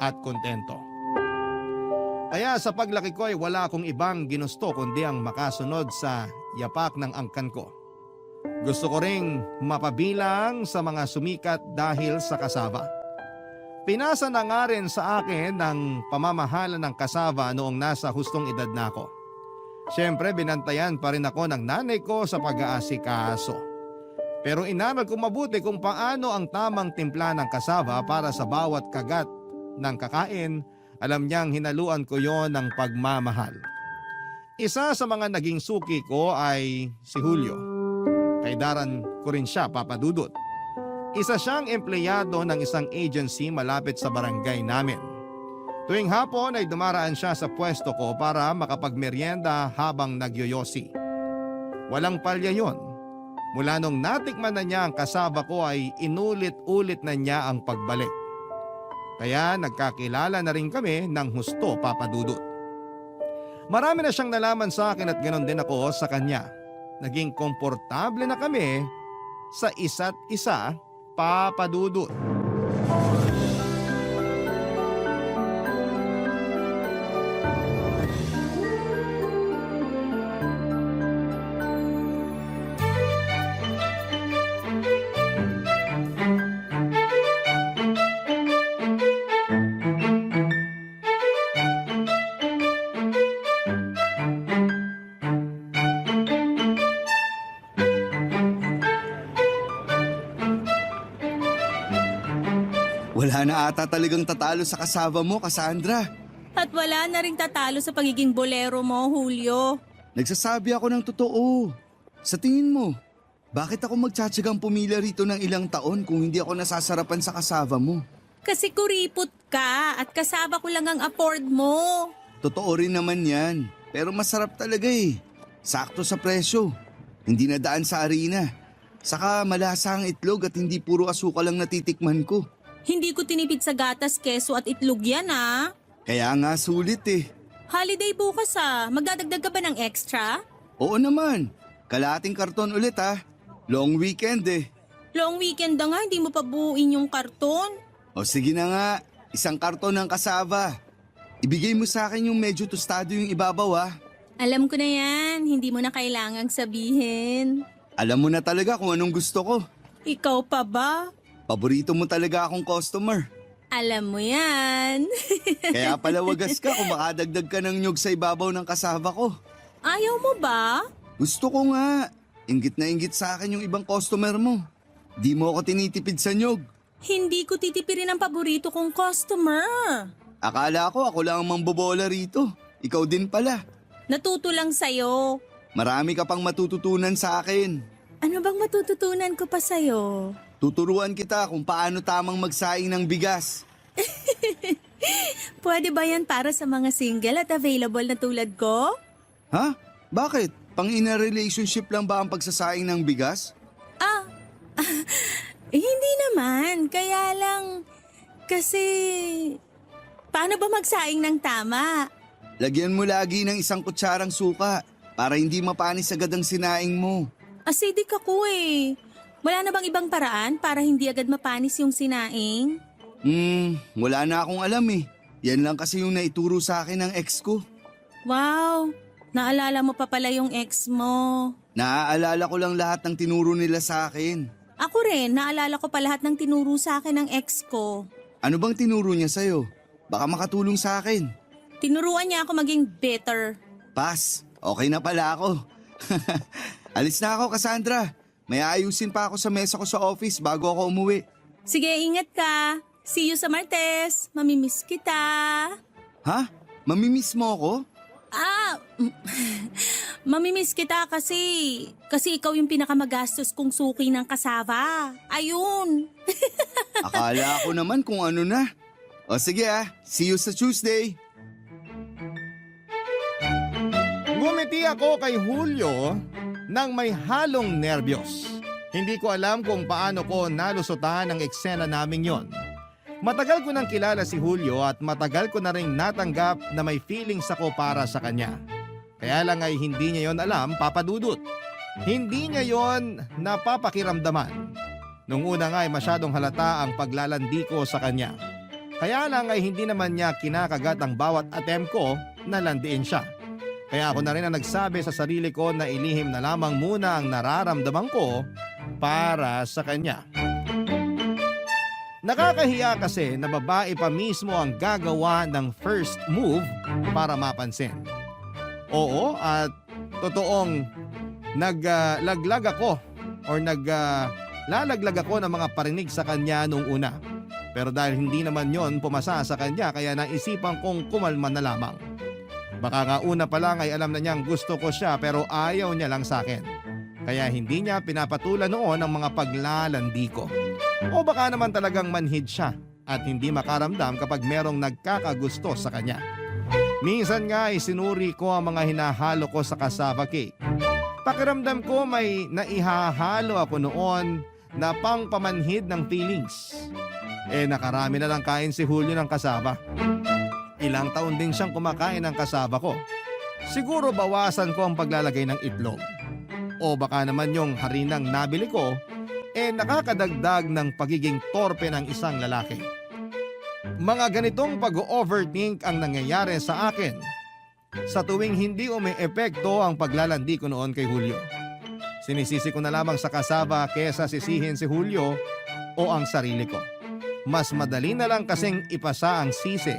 at kontento. Kaya sa paglaki ko ay wala akong ibang ginusto kundi ang makasunod sa yapak ng angkan ko. Gusto ko ring mapabilang sa mga sumikat dahil sa kasaba. Pinasa na nga rin sa akin ng pamamahala ng kasaba noong nasa hustong edad na ako. Siyempre binantayan pa rin ako ng nanay ko sa pag-aasikaso. Pero inaral ko mabuti kung paano ang tamang timpla ng kasaba para sa bawat kagat ng kakain. Alam niyang hinaluan ko yon ng pagmamahal. Isa sa mga naging suki ko ay si Julio. Kaidaran ko rin siya, Papa Dudut. Isa siyang empleyado ng isang agency malapit sa barangay namin. Tuwing hapon ay dumaraan siya sa pwesto ko para makapagmeryenda habang nagyoyosi. Walang palya yon. Mula nung natikman na niya ang kasaba ko ay inulit-ulit na niya ang pagbalik. Kaya nagkakilala na rin kami ng husto, Papa Dudut. Marami na siyang nalaman sa akin at ganoon din ako sa kanya. Naging komportable na kami sa isa't isa, Papa Dudut. Wala na ata talagang tatalo sa kasava mo, Cassandra. At wala na ring tatalo sa pagiging bolero mo, Julio. Nagsasabi ako ng totoo. Sa tingin mo, bakit ako magtsatsagang pumila rito ng ilang taon kung hindi ako nasasarapan sa kasava mo? Kasi kuripot ka at kasama ko lang ang afford mo. Totoo rin naman yan. Pero masarap talaga eh. Sakto sa presyo. Hindi nadaan sa arena. Saka malasa ang itlog at hindi puro asukal lang natitikman ko. Hindi ko tinipid sa gatas, keso at itlog yan ah. Kaya nga sulit eh. Holiday bukas ah. Magdadagdag ka ba ng extra? Oo naman. Kalating karton ulit ah. Long weekend eh. Long weekend na nga, hindi mo pa buuin yung karton. O sige na nga, isang karton ng kasava. Ibigay mo sa akin yung medyo tostado yung ibabaw ah. Alam ko na yan, hindi mo na kailangang sabihin. Alam mo na talaga kung anong gusto ko. Ikaw pa ba? Paborito mo talaga akong customer. Alam mo yan. Kaya pala wagas ka kung makadagdag ka ng nyog sa ibabaw ng kasava ko. Ayaw mo ba? Gusto ko nga. Inggit na inggit sa akin yung ibang customer mo. Di mo ako tinitipid sa nyog. Hindi ko titipirin ang paborito kong customer. Akala ko ako lang ang mambobola rito. Ikaw din pala. Natuto lang sa'yo. Marami ka pang matututunan sa akin. Ano bang matututunan ko pa sa'yo? Tuturuan kita kung paano tamang magsaing ng bigas. Pwede ba yan para sa mga single at available na tulad ko? Ha? Bakit? Pang-ina relationship lang ba ang pagsasaing ng bigas? Hindi naman. Kaya lang, kasi paano ba magsaing ng tama? Lagyan mo lagi ng isang kutsarang suka para hindi mapanis agad ang sinaing mo. Acidic ako eh. Wala na bang ibang paraan para hindi agad mapanis yung sinaing? Wala na akong alam eh. Yan lang kasi yung naituro sa akin ng ex ko. Wow, naalala mo pa pala yung ex mo. Naaalala ko lang lahat ng tinuro nila sa akin. Ako rin, naalala ko pa lahat ng tinuro sa akin ng ex ko. Ano bang tinuro niya sa'yo? Baka makatulong sa akin. Tinuruan niya ako maging better. Pass, okay na pala ako. Alis na ako, Cassandra. May aayusin pa ako sa mesa ko sa office bago ako umuwi. Sige, ingat ka. See you sa Martes. Mamimiss kita. Ha? Mamimiss mo ako? Mamimiss kita kasi ikaw yung pinakamagastos kong suki ng kasava. Ayun. Akala ko naman kung ano na. O sige see you sa Tuesday. Ngumiti ako kay Julio nang may halong nerbiyos. Hindi ko alam kung paano ko nalusutan ang eksena namin yon. Matagal ko nang kilala si Julio at matagal ko na rin natanggap na may feelings ako para sa kanya. Kaya lang ay hindi niya yon alam, Papa Dudut. Hindi niya yon napapakiramdaman. Nung una nga ay masyadong halata ang paglalandi ko sa kanya. Kaya lang ay hindi naman niya kinakagat ang bawat attempt ko na landiin siya. Kaya ako na rin ang nagsabi sa sarili ko na ilihim na lamang muna ang nararamdaman ko para sa kanya. Nakakahiya kasi na babae pa mismo ang gagawa ng first move para mapansin. Oo, at totoong naglalaglag ako ako ng mga parinig sa kanya nung una. Pero dahil hindi naman yon pumasa sa kanya kaya naisipan kong kumalma na lamang. Baka nga una pa lang ay alam na niyang gusto ko siya pero ayaw niya lang sa akin. Kaya hindi niya pinapatulan noon ang mga paglalandi ko. O baka naman talagang manhid siya at hindi makaramdam kapag merong nagkakagusto sa kanya. Minsan nga ay sinuri ko ang mga hinahalo ko sa cassava cake. Pakiramdam ko may naihahalo ako noon na pangpamanhid ng feelings. Nakarami na lang kain si Julio ng cassava. Ilang taon din siyang kumakain ng cassava ko. Siguro bawasan ko ang paglalagay ng itlog. O baka naman yung harinang nabili ko, nakakadagdag ng pagiging torpe ng isang lalaki. Mga ganitong pag-overthink ang nangyayari sa akin sa tuwing hindi umi-epekto ang paglalandi ko noon kay Julio. Sinisisi ko na lamang sa cassava kesa sisihin si Julio o ang sarili ko. Mas madali na lang kasing ipasa ang sisi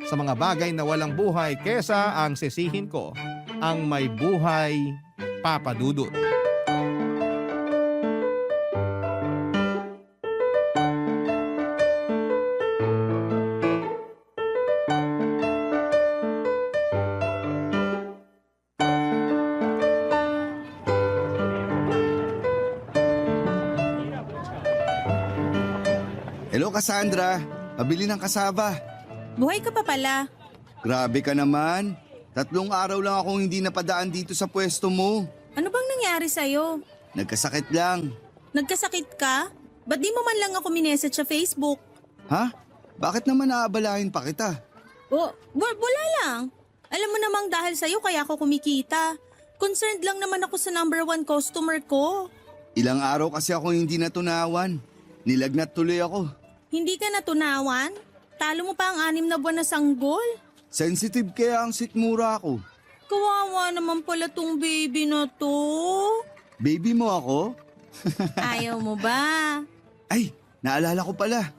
sa mga bagay na walang buhay kesa ang sisihin ko ang may buhay, Papa Dudut. Hello Cassandra, pabili ng cassava. Buhay ka pa pala. Grabe ka naman. 3 araw lang akong hindi napadaan dito sa pwesto mo. Ano bang nangyari sa'yo? Nagkasakit lang. Nagkasakit ka? Ba't di mo man lang ako minessage sa Facebook? Ha? Bakit naman aabalahin pa kita? Wala lang. Alam mo namang dahil sa'yo kaya ako kumikita. Concerned lang naman ako sa number 1 customer ko. Ilang araw kasi ako hindi natunawan. Nilagnat tuloy ako. Hindi ka natunawan? Talo mo pa ang 6 na buwan na sanggol. Sensitive kaya ang sikmura ko. Kawawa naman pala tong baby na to. Baby mo ako? Ayaw mo ba? Ay, naalala ko pala.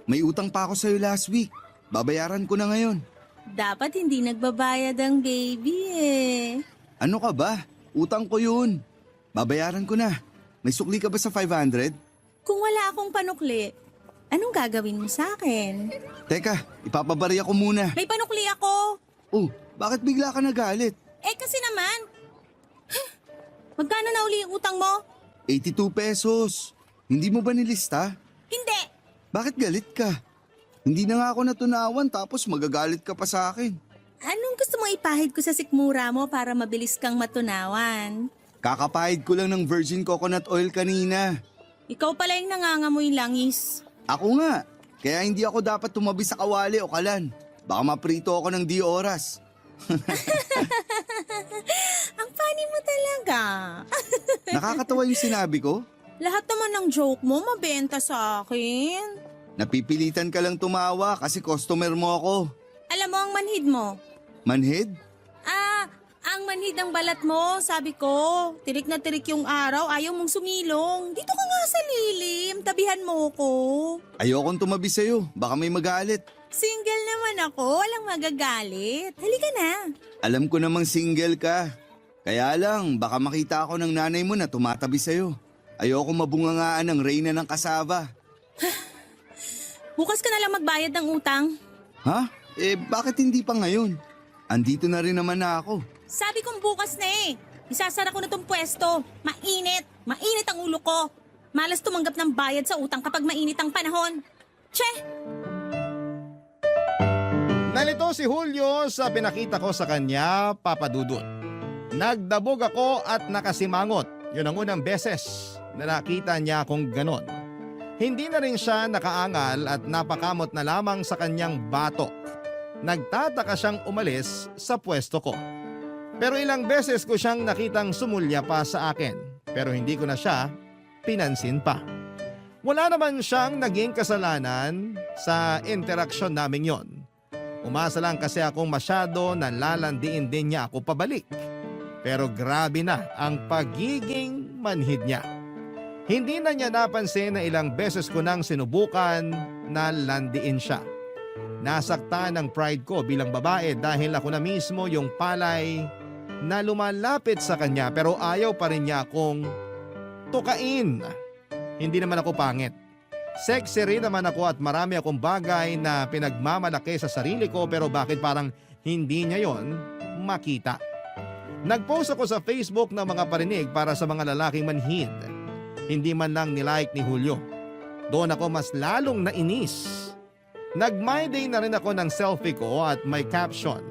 May utang pa ako sa'yo last week. Babayaran ko na ngayon. Dapat hindi nagbabayad ang baby eh. Ano ka ba? Utang ko yun. Babayaran ko na. May sukli ka ba sa 500? Kung wala akong panukli, anong gagawin mo sa akin? Teka, ipapabarya ko muna. May panukli ako. Oh, bakit bigla ka nagalit? Kasi naman. Magkano na uli yung utang mo? 82 pesos. Hindi mo ba nilista? Hindi. Bakit galit ka? Hindi na nga ako natunawan tapos magagalit ka pa sa akin. Anong gusto mong ipahid ko sa sikmura mo para mabilis kang matunawan? Kakapahid ko lang ng virgin coconut oil kanina. Ikaw pala yung nangangamoy langis. Ako nga. Kaya hindi ako dapat tumabi sa kawali o kalan. Baka maprito ako ng di oras. Ang funny mo talaga. Nakakatawa yung sinabi ko? Lahat naman ng joke mo mabenta sa akin. Napipilitan ka lang tumawa kasi customer mo ako. Alam mo ang manhid mo? Manhid? Ang manhid ng balat mo, sabi ko. Tirik na tirik yung araw, ayaw mong sumilong. Dito ka nga sa lilim, tabihan mo ko. Ayokong tumabi sa'yo, baka may magalit. Single naman ako, walang magagalit. Halika na. Alam ko namang single ka. Kaya lang, baka makita ako ng nanay mo na tumatabi sa'yo. Ayoko mabungangaan ng reyna ng kasaba. Bukas ka na lang magbayad ng utang. Ha? Bakit hindi pa ngayon? Andito na rin naman na ako. Sabi kong bukas na eh. Isasara ko na tong pwesto. Mainit. Mainit ang ulo ko. Malas tumanggap ng bayad sa utang kapag mainit ang panahon. Che! Nalito si Julio sa pinakita ko sa kanya, Papa Dudut. Nagdabog ako at nakasimangot. Yun ang unang beses na nakita niya akong ganon. Hindi na rin siya nakaangal at napakamot na lamang sa kanyang batok. Nagtataka siyang umalis sa pwesto ko. Pero ilang beses ko siyang nakitang sumulya pa sa akin. Pero hindi ko na siya pinansin pa. Wala naman siyang naging kasalanan sa interaksyon namin yon. Umasa lang kasi akong masyado na lalandiin din niya ako pabalik. Pero grabe na ang pagiging manhid niya. Hindi na niya napansin na ilang beses ko nang sinubukan na landiin siya. Nasaktan ang pride ko bilang babae dahil ako na mismo yung palay na lumalapit sa kanya pero ayaw pa rin niya akong tukain. Hindi naman ako pangit. Sexy rin naman ako at marami akong bagay na pinagmamalaki sa sarili ko pero bakit parang hindi niya yon makita. Nagpost ako sa Facebook ng mga parinig para sa mga lalaking manhid. Hindi man lang nilike ni Julio. Doon ako mas lalong nainis. Nag-my day na rin ako ng selfie ko at may caption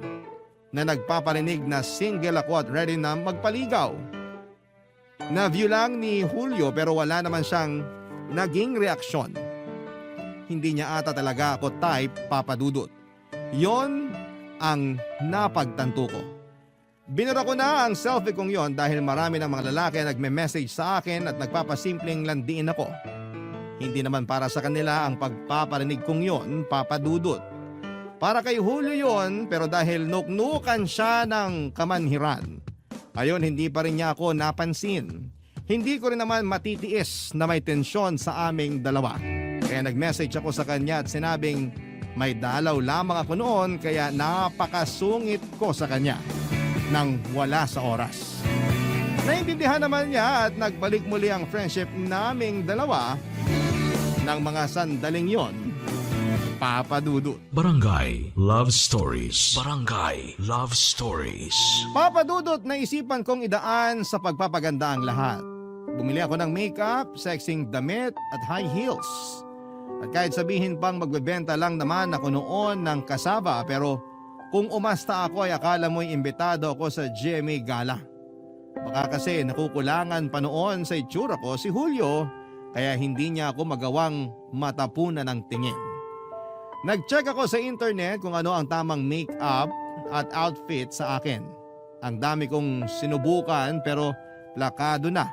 na nagpaparinig na single ako at ready na magpaligaw. Na-view lang ni Julio pero wala naman siyang naging reaksyon. Hindi niya ata talaga ako type, Papa Dudut. Yon ang napagtanto ko. Binura ko na ang selfie kong yon dahil marami ng mga lalaki nagme-message sa akin at nagpapasimpleng landiin ako. Hindi naman para sa kanila ang pagpaparinig kong yon, Papa Dudut. Para kay Julio yon pero dahil nuknukan siya ng kamanhiran. Ayon hindi pa rin niya ako napansin. Hindi ko rin naman matitiis na may tensyon sa aming dalawa. Kaya nag-message ako sa kanya at sinabing may dalaw lamang ako noon kaya napakasungit ko sa kanya nang wala sa oras. Naintindihan naman niya at nagbalik muli ang friendship naming dalawa ng mga sandaling yon, Papa Dudut. Barangay Love Stories. Barangay Love Stories. Papa Dudut, naisipan kong idaan sa pagpapaganda ang lahat. Bumili ako ng makeup, sexing damit at high heels. At kahit sabihin pang magbebenta lang naman ako noon ng kasaba pero kung umasta ako ay akala mo'y imbitado ako sa GMA Gala. Baka kasi nakukulangan pa noon sa itsura ko si Julio kaya hindi niya ako magawang matapunan ng tingin. Nag-check ako sa internet kung ano ang tamang make-up at outfit sa akin. Ang dami kong sinubukan pero plakado na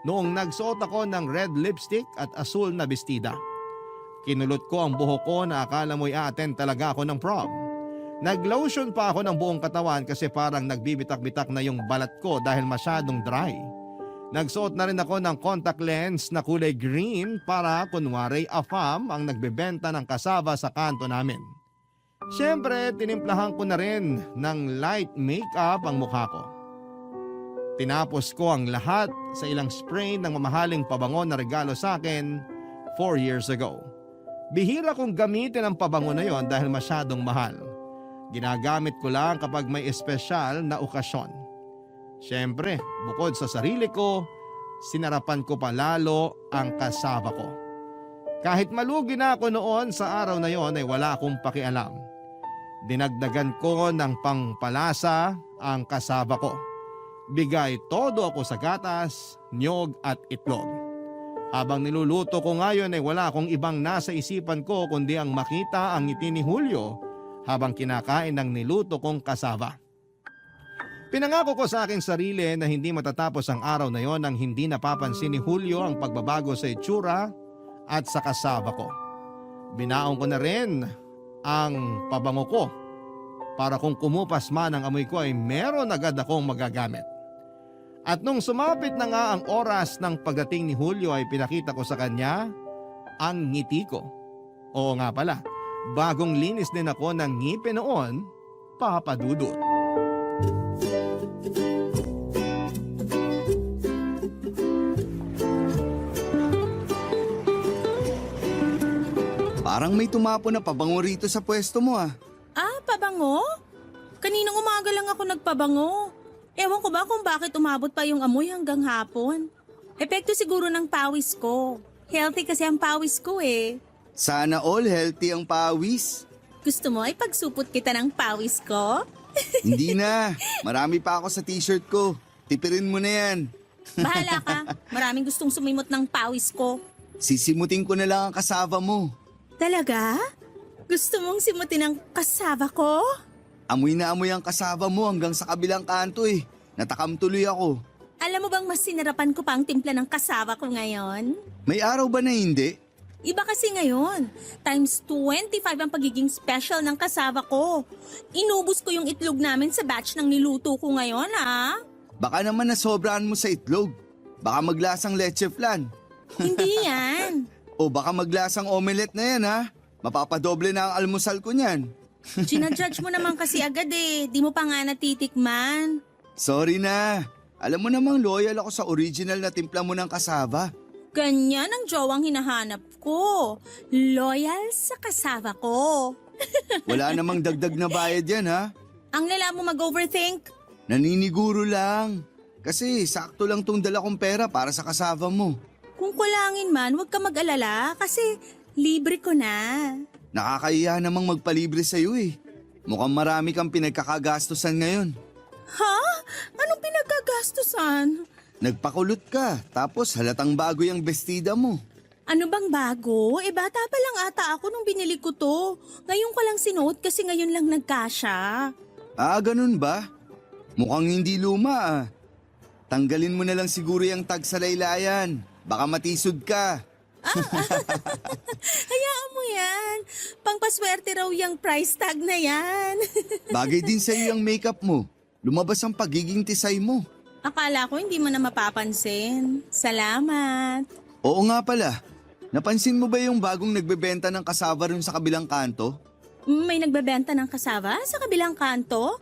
noong nagsuot ako ng red lipstick at asul na bestida. Kinulot ko ang buhok ko na akala mo'y a-attend talaga ako ng prom. Nag-lotion pa ako ng buong katawan kasi parang nagbibitak-bitak na yung balat ko dahil masyadong dry. Nagsuot na rin ako ng contact lens na kulay green para kunwari afam ang nagbebenta ng kasaba sa kanto namin. Siyempre, tinimplahan ko na rin ng light makeup ang mukha ko. Tinapos ko ang lahat sa ilang spray ng mamahaling pabango na regalo sa akin 4 years ago. Bihira kong gamitin ang pabango na yon dahil masyadong mahal. Ginagamit ko lang kapag may espesyal na okasyon. Siyempre, bukod sa sarili ko, sinarapan ko pa lalo ang kasaba ko. Kahit malugi na ako noon sa araw na yon ay wala akong pakialam. Dinagdagan ko ng pangpalasa ang kasaba ko. Bigay todo ako sa gatas, niyog at itlog. Habang niluluto ko ngayon ay wala akong ibang nasa isipan ko kundi ang makita ang ngiti ni Julio habang kinakain ng niluto kong kasaba. Pinangako ko sa aking sarili na hindi matatapos ang araw na yon nang hindi napapansin ni Julio ang pagbabago sa itsura at sa kasaba ko. Binaon ko na rin ang pabango ko para kung kumupas man ang amoy ko ay meron agad akong magagamit. At nung sumapit na nga ang oras ng pagdating ni Julio ay pinakita ko sa kanya ang ngiti ko. Oo nga pala, bagong linis din ako ng ngipin noon, Papa Dudut. Parang may tumapo na pabango rito sa pwesto mo ah. Ah, pabango? Kaninang umaga lang ako nagpabango. Ewan ko ba kung bakit umabot pa yung amoy hanggang hapon. Epekto siguro ng pawis ko. Healthy kasi ang pawis ko eh. Sana all healthy ang pawis. Gusto mo ipagsupot kita ng pawis ko? Hindi na, marami pa ako sa t-shirt ko. Tipirin mo na yan. Bahala ka. Maraming gustong sumimot ng pawis ko. Sisimutin ko na lang ang kasava mo. Talaga? Gusto mong simutin ang kasaba ko? Amoy na amoy ang kasava mo hanggang sa kabilang kanto eh. Natakam tuloy ako. Alam mo bang mas sinarapan ko pa ang timpla ng kasaba ko ngayon? May araw ba na hindi? Iba kasi ngayon. Times 25 ang pagiging special ng kasaba ko. Inubos ko yung itlog namin sa batch ng niluto ko ngayon, ha? Baka naman nasobrahan mo sa itlog. Baka maglasang leche flan. Hindi yan. O baka maglasang omelette na yan ha. Mapapadoble na ang almusal ko niyan. Ginajudge mo naman kasi agad eh. Di mo pa nga natitikman. Sorry na. Alam mo namang loyal ako sa original na timpla mo ng kasaba. Ganyan ang jowang hinahanap ko. Loyal sa kasaba ko. Wala namang dagdag na bayad yan ha. Ang lala mo mag-overthink. Naniniguro lang. Kasi sakto lang tong dala kong pera para sa kasava mo. Kung kulangin man, huwag ka mag-alala kasi libre ko na. Nakakahiya namang magpalibre sa'yo eh. Mukhang marami kang pinagkakagastusan ngayon. Ha? Anong pinagkagastusan? Nagpakulot ka, tapos halatang bago yung bestida mo. Ano bang bago? Bata pa lang ata ako nung binili ko to. Ngayon ko lang sinuot kasi ngayon lang nagkasya. Ah, ganun ba? Mukhang hindi luma ah. Tanggalin mo na lang siguro yung tag sa laylayan. Baka matisod ka. Hayaan mo yan. Pangpaswerte raw yung price tag na yan. Bagay din sa'yo yung makeup mo. Lumabas ang pagiging tisay mo. Akala ko hindi mo na mapapansin. Salamat. Oo nga pala. Napansin mo ba yung bagong nagbebenta ng kasava rin sa kabilang kanto? May nagbebenta ng kasaba sa kabilang kanto?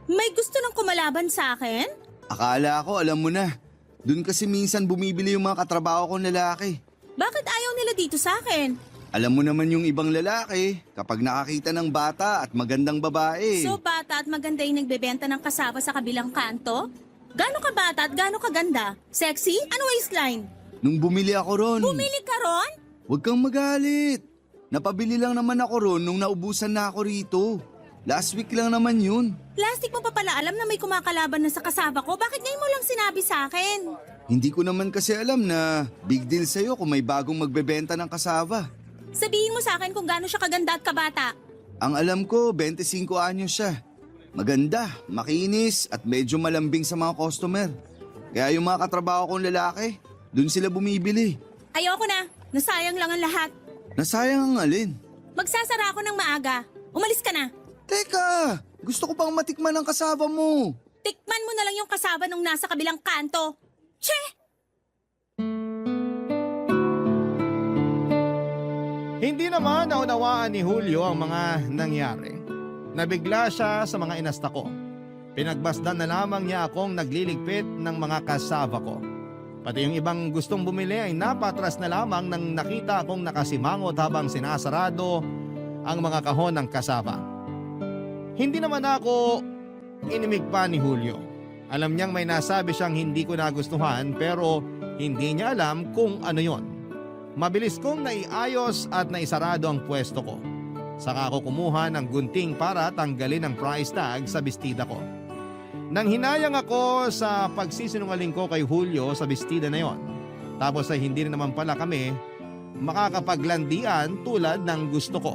May gusto ng kumalaban sa akin? Akala ko alam mo na. Doon kasi minsan bumibili yung mga katrabaho kong lalaki. Bakit ayaw nila dito sa akin? Alam mo naman yung ibang lalaki, kapag nakakita ng bata at magandang babae. So bata at maganda yung nagbebenta ng kasaba sa kabilang kanto? Gano'n ka bata at gano'n ka ganda? Sexy? Ano waistline? Nung bumili ako ron. Bumili ka ron? Huwag kang magalit. Napabili lang naman ako ron nung naubusan na ako rito. Last week lang naman yun. Plastic mo pa pala alam na may kumakalaban na sa kasaba ko. Bakit ngayon mo lang sinabi sa akin? Hindi ko naman kasi alam na big deal sa'yo kung may bagong magbebenta ng kasava. Sabihin mo sa akin kung gaano siya kaganda at kabata. Ang alam ko, 25 anyos siya. Maganda, makinis at medyo malambing sa mga customer. Kaya yung mga katrabaho kong lalaki, dun sila bumibili. Ayoko na. Nasayang lang ang lahat. Nasayang ang alin. Magsasara ako ng maaga. Umalis ka na. Teka, gusto ko pang matikman ang kasava mo. Tikman mo na lang yung kasaba nung nasa kabilang kanto. Che! Hindi naman naunawaan ni Julio ang mga nangyari. Nabigla siya sa mga inasta ko. Pinagbasdan na lamang niya akong nagliligpit ng mga kasava ko. Pati yung ibang gustong bumili ay napatras na lamang nang nakita akong nakasimangot habang sinasarado ang mga kahon ng kasava. Hindi naman ako inimig pa ni Julio. Alam niyang may nasabi siyang hindi ko nagustuhan pero hindi niya alam kung ano yon. Mabilis kong naiayos at naisarado ang pwesto ko. Saka ako kumuha ng gunting para tanggalin ang price tag sa bestida ko. Nang hinayang ako sa pagsisinungaling ko kay Julio sa bestida na yon. Tapos ay hindi na naman pala kami makakapaglandian tulad ng gusto ko.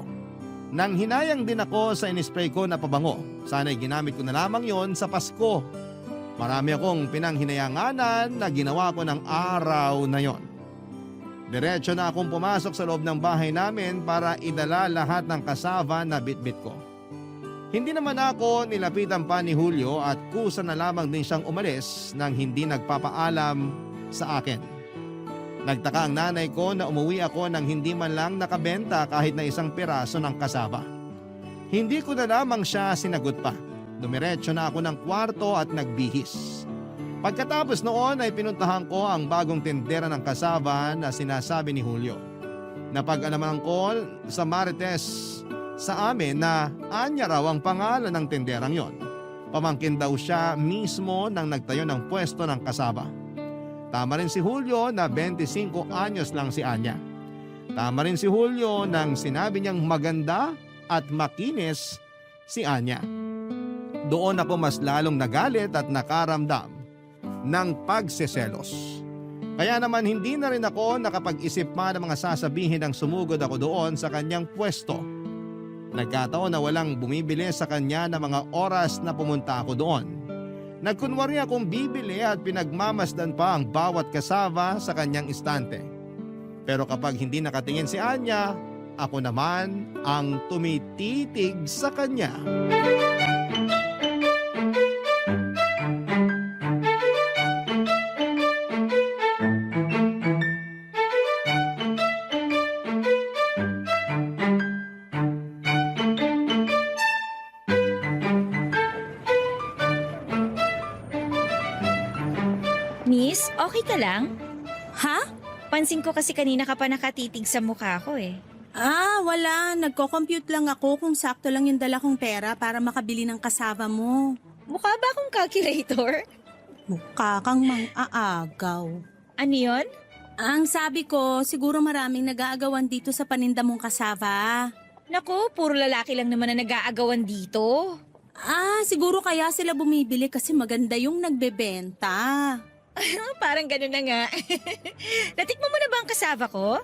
Nang hinayang din ako sa inispray ko na pabango. Sana'y ginamit ko na lamang yon sa Pasko Marami akong pinanghinayanganan na ginawa ko ng araw na yon. Diretso na akong pumasok sa loob ng bahay namin para idala lahat ng kasava na bitbit ko. Hindi naman ako nilapitan pa ni Julio at kusa na lamang din siyang umalis nang hindi nagpapaalam sa akin. Nagtaka ang nanay ko na umuwi ako nang hindi man lang nakabenta kahit na isang piraso ng kasava. Hindi ko na lamang siya sinagot pa. Dumiretso na ako ng kwarto at nagbihis. Pagkatapos noon ay pinuntahan ko ang bagong tindera ng kasava na sinasabi ni Julio. Napag-alaman ko sa Marites sa amin na Anya raw ang pangalan ng tinderang yon. Pamangkin daw siya mismo nang nagtayo ng pwesto ng kasava. Tama rin si Julio na 25 anyos lang si Anya. Tama rin si Julio nang sinabi niyang maganda at makinis si Anya. Doon ako mas lalong nagalit at nakaramdam ng pagseselos. Kaya naman hindi na rin ako nakapag-isip pa ng mga sasabihin nang sumugod ako doon sa kanyang pwesto. Nagkataon na walang bumibili sa kanya na mga oras na pumunta ako doon. Nagkunwari akong bibili at pinagmamasdan pa ang bawat kasava sa kanyang istante. Pero kapag hindi nakatingin si Anya, ako naman ang tumititig sa kanya. Miss, okay ka lang? Ha? Pansin ko kasi kanina ka pa nakatitig sa mukha ko eh. Wala. Nagko-compute lang ako kung sakto lang yung dala kong pera para makabili ng kasava mo. Mukha ba akong calculator? Mukha kang mang-aagaw. Ano yun? Ang sabi ko, siguro maraming nag-aagawan dito sa paninda mong kasava. Naku, puro lalaki lang naman na nag-aagawan dito. Siguro kaya sila bumibili kasi maganda yung nagbebenta. Parang ganun na nga. Natikman mo na ba ang kasava ko?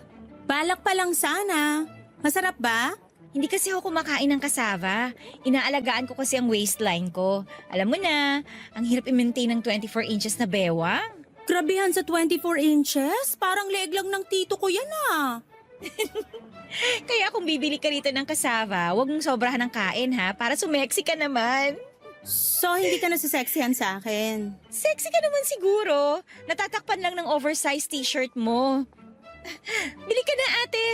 Balak pa lang sana. Masarap ba? Hindi kasi ako kumakain ng kasava. Inaalagaan ko kasi ang waistline ko. Alam mo na, ang hirap i-maintain ng 24 inches na bewang. Grabehan sa 24 inches? Parang leeg lang ng tito ko yan Kaya kung bibili ka rito ng kasava, huwag mong sobrahan ng kain ha, para sumeksi ka naman. So, hindi ka nasisexihan sa akin. Sexy ka naman siguro. Natatakpan lang ng oversized t-shirt mo. Bili ka na ate.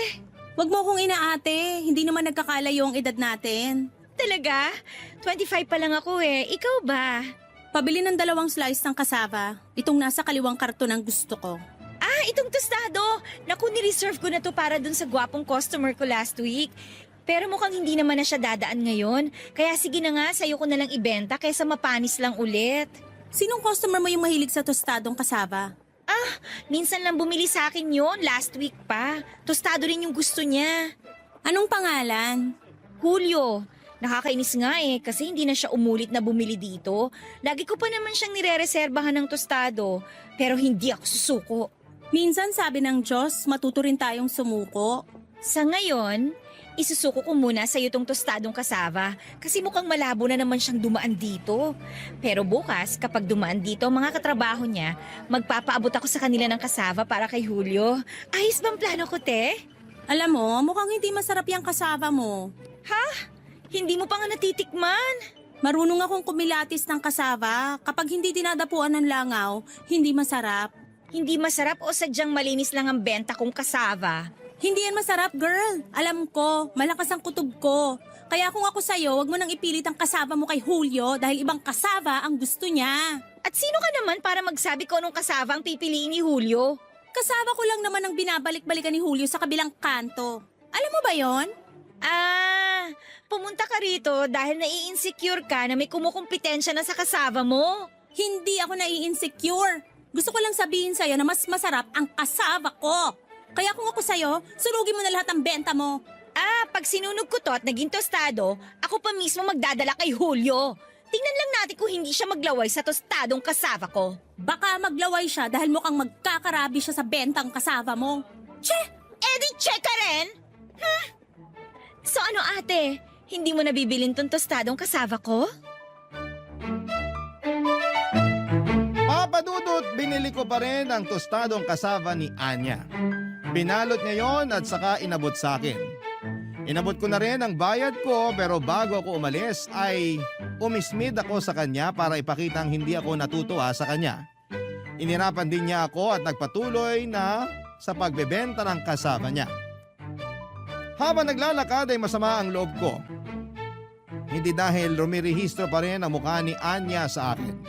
Wag mo akong inaate. Hindi naman nagkakalayo ang edad natin. Talaga? 25 pa lang ako eh. Ikaw ba? Pabili ng 2 slice ng kasava. Itong nasa kaliwang karton ang gusto ko. Itong tostado. Naku, ni-reserve ko na to para dun sa gwapong customer ko last week. Pero mukhang hindi naman na siya dadaan ngayon. Kaya sige na nga, sa'yo ko na lang ibenta kaysa mapanis lang ulit. Sinong customer mo yung mahilig sa tostadong kasava? Minsan lang bumili sa akin yon, last week pa. Tostado rin yung gusto niya. Anong pangalan? Julio. Nakakainis nga eh, kasi hindi na siya umulit na bumili dito. Lagi ko pa naman siyang nire-reserbahan ng tostado. Pero hindi ako susuko. Minsan sabi ng Diyos, matuto rin tayong sumuko. Sa ngayon, isusuko ko muna sa iyo tong tostadong kasava kasi mukhang malabo na naman siyang dumaan dito. Pero bukas, kapag dumaan dito ang mga katrabaho niya, magpapaabot ako sa kanila ng kasava para kay Julio. Ayos bang plano ko, te? Alam mo, mukhang hindi masarap yung kasava mo. Hindi mo pa nga natitikman. Marunong akong kumilatis ng kasava. Kapag hindi dinadapuan ng langaw, hindi masarap. Hindi masarap o sadyang malinis lang ang benta kong kasava? Hindi yan masarap, girl. Alam ko, malakas ang kutob ko. Kaya kung ako sa'yo, wag mo nang ipilit ang kasava mo kay Julio dahil ibang kasava ang gusto niya. At sino ka naman para magsabi ko anong kasava ang pipiliin ni Julio? Kasava ko lang naman ang binabalik-balikan ni Julio sa kabilang kanto. Alam mo ba yon? Pumunta ka rito dahil nai-insecure ka na may kumukumpetensya na sa kasava mo. Hindi ako nai-insecure. Gusto ko lang sabihin sa'yo na mas masarap ang kasava ko. Kaya kung ako sa'yo, sunugin mo na lahat ng benta mo. Pag sinunog ko to at naging tostado, ako pa mismo magdadala kay Julio. Tingnan lang natin kung hindi siya maglaway sa tostadong kasava ko. Baka maglaway siya dahil mukhang magkakarabi siya sa bentang kasava mo. Che! Di check ka rin? So ano ate, hindi mo nabibilin tong tostadong kasava ko? binili ko pa rin ang tostadong kasava ni Anya. Binalot niya yon at saka inabot sa akin. Inabot ko na rin ang bayad ko pero bago ako umalis ay umismid ako sa kanya para ipakitang hindi ako natutuwa sa kanya. Inirapan din niya ako at nagpatuloy na sa pagbebenta ng kasava niya. Habang naglalakad ay masama ang loob ko. Hindi dahil rumirehistro pa rin ang mukha ni Anya sa akin.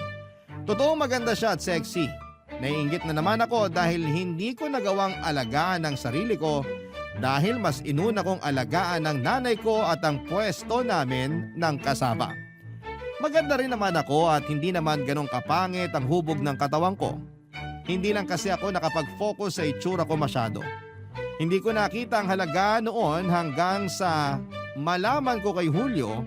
Totoong maganda siya at sexy. Naiinggit na naman ako dahil hindi ko nagawang alagaan ang sarili ko dahil mas inuna kong alagaan ng nanay ko at ang pwesto namin ng kasama. Maganda rin naman ako at hindi naman ganong kapangit ang hubog ng katawan ko. Hindi lang kasi ako nakapag-focus sa itsura ko masyado. Hindi ko nakita ang halaga noon hanggang sa malaman ko kay Julio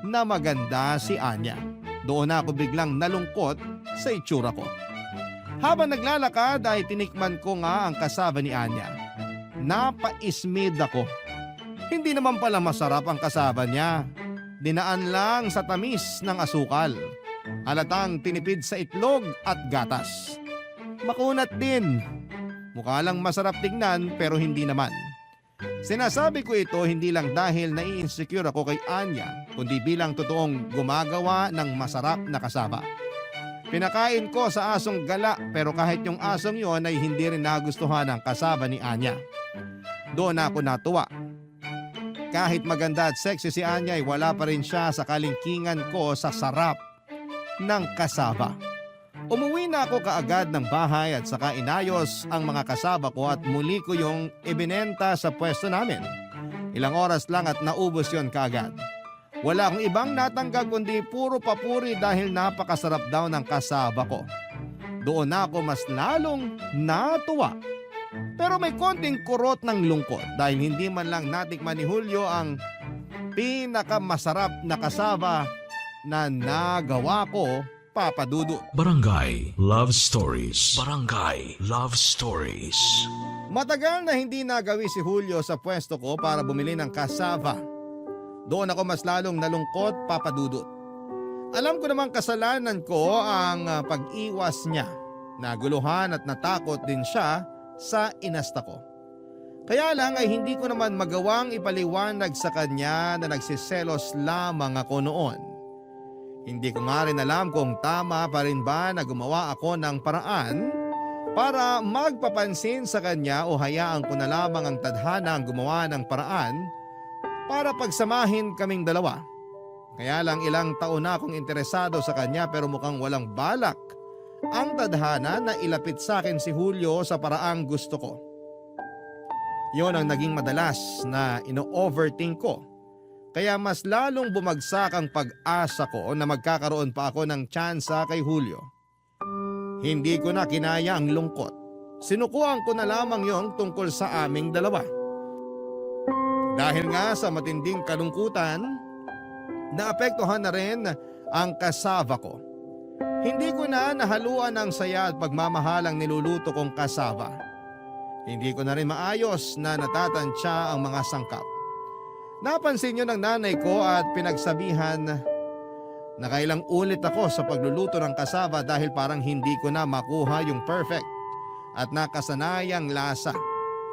na maganda si Anya. Doon ako biglang nalungkot sa itsura ko. Habang naglalakad ay tinikman ko nga ang kasava ni Anya. Napaismid ako. Hindi naman pala masarap ang kasava niya. Dinaan lang sa tamis ng asukal. Halatang tinipid sa itlog at gatas. Makunat din. Mukha lang masarap tingnan pero hindi naman. Sinasabi ko ito hindi lang dahil nai-insecure ako kay Anya, kundi bilang totoong gumagawa ng masarap na kasaba. Pinakain ko sa asong gala pero kahit yung asong yon ay hindi rin nagustuhan ng kasaba ni Anya. Doon ako natuwa. Kahit maganda at sexy si Anya ay wala pa rin siya sa kalingkingan ko sa sarap ng kasaba. Umuwi na ako kaagad ng bahay at saka inayos ang mga kasaba ko at muli ko yung ibinenta sa pwesto namin. Ilang oras lang at naubos yon kaagad. Wala akong ibang natanggap kundi puro papuri dahil napakasarap daw ng kasaba ko. Doon ako mas lalong natuwa. Pero may konting kurot ng lungkot dahil hindi man lang natikman ni Julio ang pinakamasarap na kasaba na nagawa ko, Papa Dudut. Barangay Love Stories. Barangay Love Stories. Matagal na hindi nagawi si Julio sa pwesto ko para bumili ng kasaba. Doon ako mas lalong nalungkot, Papa Dudut. Alam ko namang kasalanan ko ang pag-iwas niya. Naguluhan at natakot din siya sa inasta ko. Kaya lang ay hindi ko naman magawang ipaliwanag sa kanya na nagsiselos lamang ako noon. Hindi ko nga rin alam kung tama pa rin ba na gumawa ako ng paraan para magpapansin sa kanya o hayaan ko na lamang ang tadhana ang gumawa ng paraan para pagsamahin kaming dalawa. Kaya lang ilang taon na akong interesado sa kanya pero mukhang walang balak ang tadhana na ilapit sa akin si Julio sa paraang gusto ko. Yon ang naging madalas na ino-overthink ko. Kaya mas lalong bumagsak ang pag-asa ko na magkakaroon pa ako ng tsansa kay Julio. Hindi ko na kinaya ang lungkot. Sinukuhan ko na lamang yon tungkol sa aming dalawa. Dahil nga sa matinding kalungkutan, naapektuhan na rin ang kasava ko. Hindi ko na nahaluan ang saya at pagmamahal ang niluluto kong kasava. Hindi ko na rin maayos na natatansya ang mga sangkap. Napansin yun ng nanay ko at pinagsabihan na kailang ulit ako sa pagluluto ng kasava dahil parang hindi ko na makuha yung perfect at nakasanayang lasa.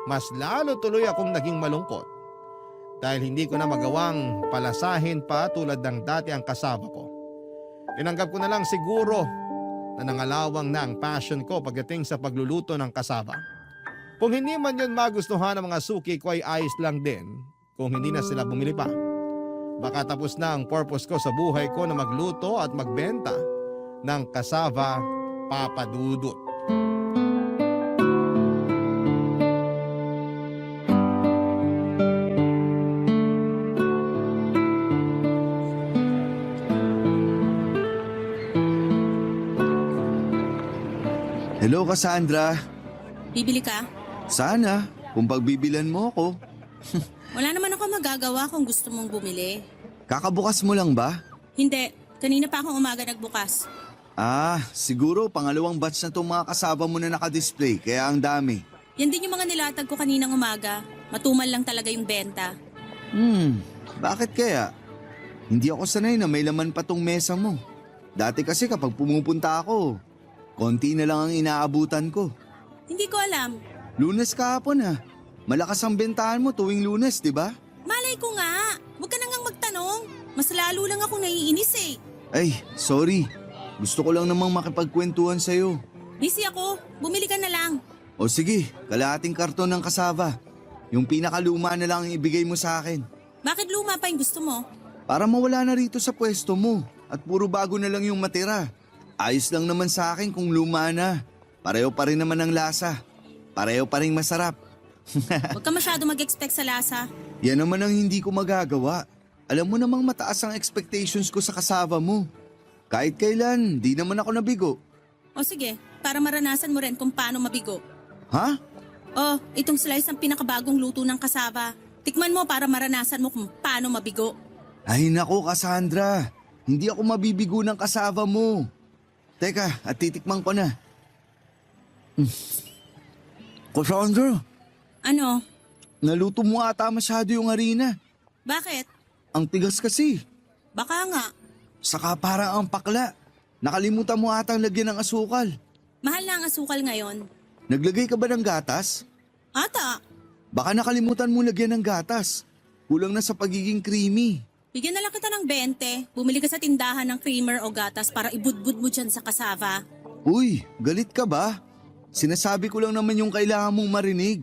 Mas lalo tuloy akong naging malungkot dahil hindi ko na magawang palasahin pa tulad ng dati ang kasava ko. Tinanggap ko na lang siguro na nangalawang na ang passion ko pagdating sa pagluluto ng kasava. Kung hindi man yun magustuhan ng mga suki ko ay ayos lang din kung hindi na sila bumili pa. Baka tapos na ang purpose ko sa buhay ko na magluto at magbenta ng kasava, Papa Dudut. Hello, Cassandra. Bibili ka? Sana, kung pagbibilan mo ako. Wala naman ako magagawa kung gusto mong bumili. Kakabukas mo lang ba? Hindi, kanina pa akong umaga nagbukas. Siguro pangalawang batch na itong mga kasaba mo na nakadisplay, kaya ang dami. Yan din yung mga nilatag ko kaninang umaga. Matumal lang talaga yung benta. Bakit kaya? Hindi ako sanay na may laman pa tong mesa mo. Dati kasi kapag pumupunta ako, Konti na lang ang inaabutan ko. Hindi ko alam. Lunes kahapon ha. Malakas ang bentahan mo tuwing Lunes, di ba? Malay ko nga. Huwag ka na ngang magtanong. Mas lalo lang akong naiinis eh. Ay, sorry. Gusto ko lang namang makipagkwentuhan sa'yo. Busy ako. Bumili ka na lang. O sige, kalahating karton ng kasava. Yung pinakaluma na lang ang ibigay mo sa akin. Bakit luma pa yung gusto mo? Para mawala na rito sa pwesto mo at puro bago na lang yung matira. Ayos lang naman sa akin kung luma na. Pareho pa rin naman ang lasa. Pareho pa rin masarap. Huwag ka masyado mag-expect sa lasa. Yan naman ang hindi ko magagawa. Alam mo namang mataas ang expectations ko sa kasava mo. Kahit kailan, di naman ako nabigo. O sige, para maranasan mo rin kung paano mabigo. Ha? Oh, itong slice ng pinakabagong luto ng kasaba. Tikman mo para maranasan mo kung paano mabigo. Ay nako, Cassandra. Hindi ako mabibigo ng kasava mo. Teka, at titikman ko na. Cassandra, Ano? naluto mo ata masyado yung harina. Bakit? Ang tigas kasi. Baka nga. Saka parang ang pakla. Nakalimutan mo atang lagyan ng asukal. Mahal na ang asukal ngayon. Naglagay ka ba ng gatas? Ata, Baka nakalimutan mo lagyan ng gatas. Kulang na sa pagiging creamy. bigyan na lang kita ng 20. Bumili ka sa tindahan ng creamer o gatas para ibudbud mo dyan sa kasava. Uy, galit ka ba? Sinasabi ko lang naman yung kailangan mong marinig.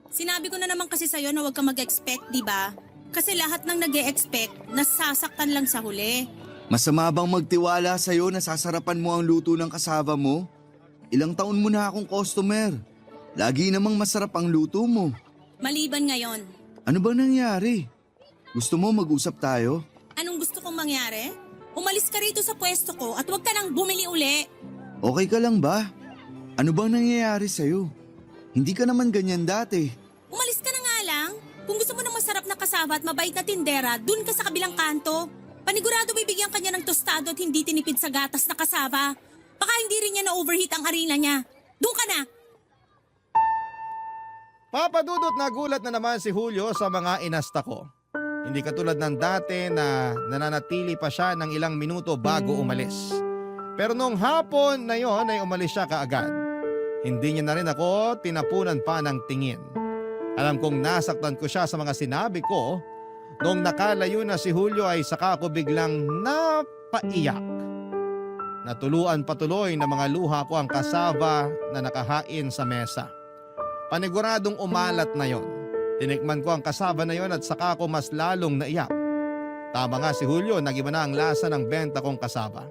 Sinabi ko na naman kasi sa'yo na huwag ka mag-expect, di ba? Kasi lahat ng nag-e-expect, nasasaktan lang sa huli. Masama bang magtiwala sa'yo na sasarapan mo ang luto ng kasava mo? Ilang taon mo na akong customer. Lagi namang masarap ang luto mo. Maliban ngayon. Ano ba nangyari? Gusto mo mag-usap tayo? Anong gusto kong mangyari? Umalis ka rito sa pwesto ko at huwag ka nang bumili uli. Okay ka lang ba? Ano bang nangyayari sa'yo? Hindi ka naman ganyan dati. Umalis ka na nga lang. Kung gusto mo ng masarap na kasava at mabait na tindera, dun ka sa kabilang kanto. Panigurado bibigyan ka niya ng tostado at hindi tinipid sa gatas na kasava. Baka hindi rin niya na-overheat ang arena niya. Doon ka na! Papadudot, nagulat na naman si Julio sa mga inasta ko. Hindi katulad ng dati na nananatili pa siya ng ilang minuto bago umalis. Pero nung hapon na yon ay umalis siya kaagad. Hindi niya na rin ako tinapunan pa ng tingin. Alam kong nasaktan ko siya sa mga sinabi ko. Nung nakalayo na si Julio ay saka ako biglang napaiyak. Natuluan patuloy na mga luha ko ang kasava na nakahain sa mesa. Paniguradong umalat na yon. Tinikman ko ang kasava na yon at saka ako mas lalong naiyak. Tama nga si Julio, nag-iba na ang lasa ng benta kong kasava.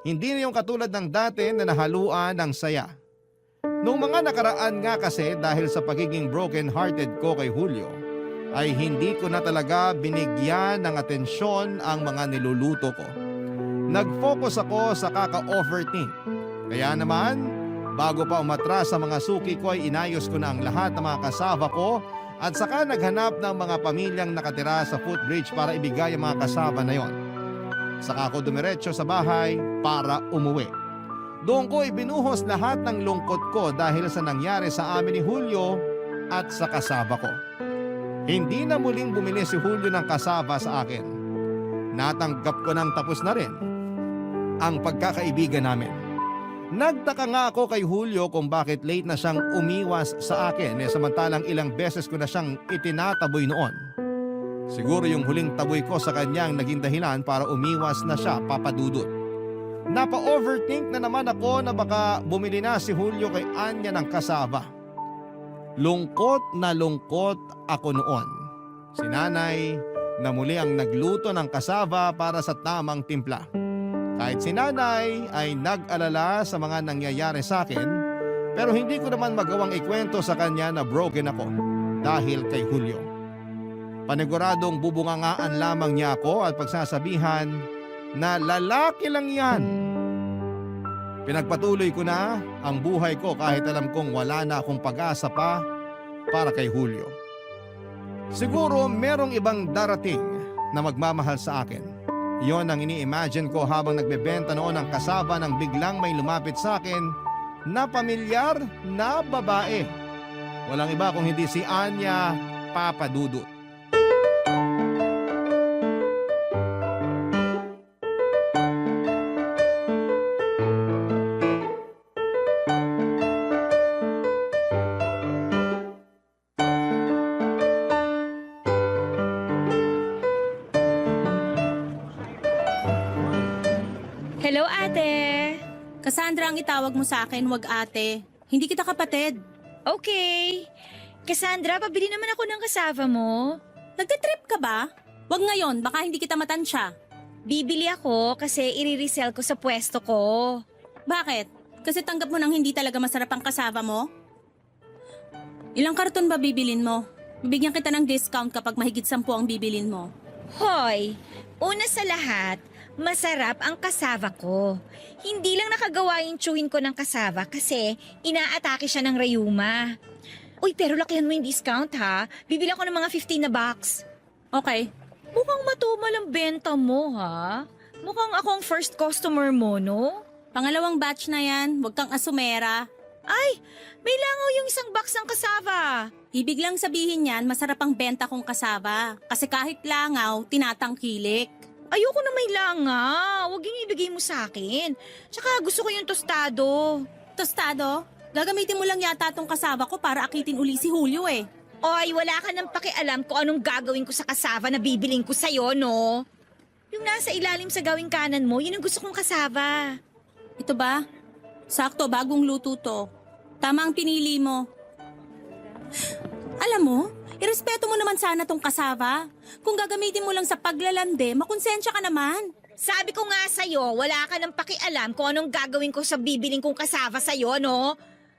Hindi na yung katulad ng dati na nahaluan ng saya. Noong mga nakaraan nga kasi dahil sa pagiging broken-hearted ko kay Julio, ay hindi ko na talaga binigyan ng atensyon ang mga niluluto ko. Nag-focus ako sa kaka-overthink. Kaya naman, bago pa umatras sa mga suki ko ay inayos ko na ang lahat ng mga kasava ko at saka naghanap ng mga pamilyang nakatira sa footbridge para ibigay ang mga kasava na yon. Saka ako dumiretso sa bahay para umuwi. Doon ko ibinuhos lahat ng lungkot ko dahil sa nangyari sa amin ni Julio at sa kasava ko. Hindi na muling bumili si Julio ng kasava sa akin. Natanggap ko nang tapos na rin ang pagkakaibigan namin. Nagtaka nga ako kay Julio kung bakit late na siyang umiwas sa akin samantalang ilang beses ko na siyang itinataboy noon. Siguro yung huling taboy ko sa kanyang naging dahilan para umiwas na siya, papadudot. Napa-overthink na naman ako na baka bumili na si Julio kay Anya ng kasava. Lungkot na lungkot ako noon. Si nanay na muli ang nagluto ng kasava para sa tamang timpla. Kahit si nanay ay nag-alala sa mga nangyayari sa akin, pero hindi ko naman magawang ikwento sa kanya na broken ako dahil kay Julio. Paniguradong bubungangaan lamang niya ako at pagsasabihan na lalaki lang yan. Pinagpatuloy ko na ang buhay ko kahit alam kong wala na akong pag-asa pa para kay Julio. Siguro merong ibang darating na magmamahal sa akin. Yon ang ini-imagine ko habang nagbebenta noon ng kasava nang biglang may lumapit sa akin na pamilyar na babae. Walang iba kung hindi si Anya Papadudut. Cassandra ang itawag mo sa akin, wag ate. Hindi kita kapatid. Okay. Cassandra, pabili naman ako ng kasava mo. Nagtitrip ka ba? Wag ngayon, baka hindi kita matansya. Bibili ako kasi i-resell ko sa pwesto ko. Bakit? Kasi tanggap mo nang hindi talaga masarap ang kasava mo? Ilang karton ba bibilin mo? Bibigyan kita ng discount kapag mahigit 10 ang bibilin mo. Hoy, una sa lahat, masarap ang kasava ko. Hindi lang nakagawa yung chewin ko ng kasava kasi inaatake siya ng rayuma. Uy, pero lakihan mo yung discount ha. Bibili ako ng mga 15 na box. Okay. Mukhang matumal ang benta mo ha. Mukhang ako ang first customer mo, no? Pangalawang batch na yan, wag kang asumera. Ay, may langaw yung isang box ng kasava. Ibig lang sabihin yan, masarap ang benta kong kasava. Kasi kahit langaw, tinatangkilik. Ayoko na may langaw. Huwag yung ibigay mo sa akin. Tsaka gusto ko yung tostado. Tostado, gagamitin mo lang yata tong kasava ko para akitin uli si Julio eh. Oy, wala ka nang pakialam kung anong gagawin ko sa kasava na bibiling ko sa'yo, no? Yung nasa ilalim sa gawing kanan mo, yun ang gusto kong kasava. Ito ba? Sakto, bagong luto to. Tama ang pinili mo. Alam mo, irespeto mo naman sana tong kasava. Kung gagamitin mo lang sa paglalande, makonsensya ka naman. Sabi ko nga sa'yo, wala ka nang pakialam kung anong gagawin ko sa bibiling kong kasava sa'yo, no?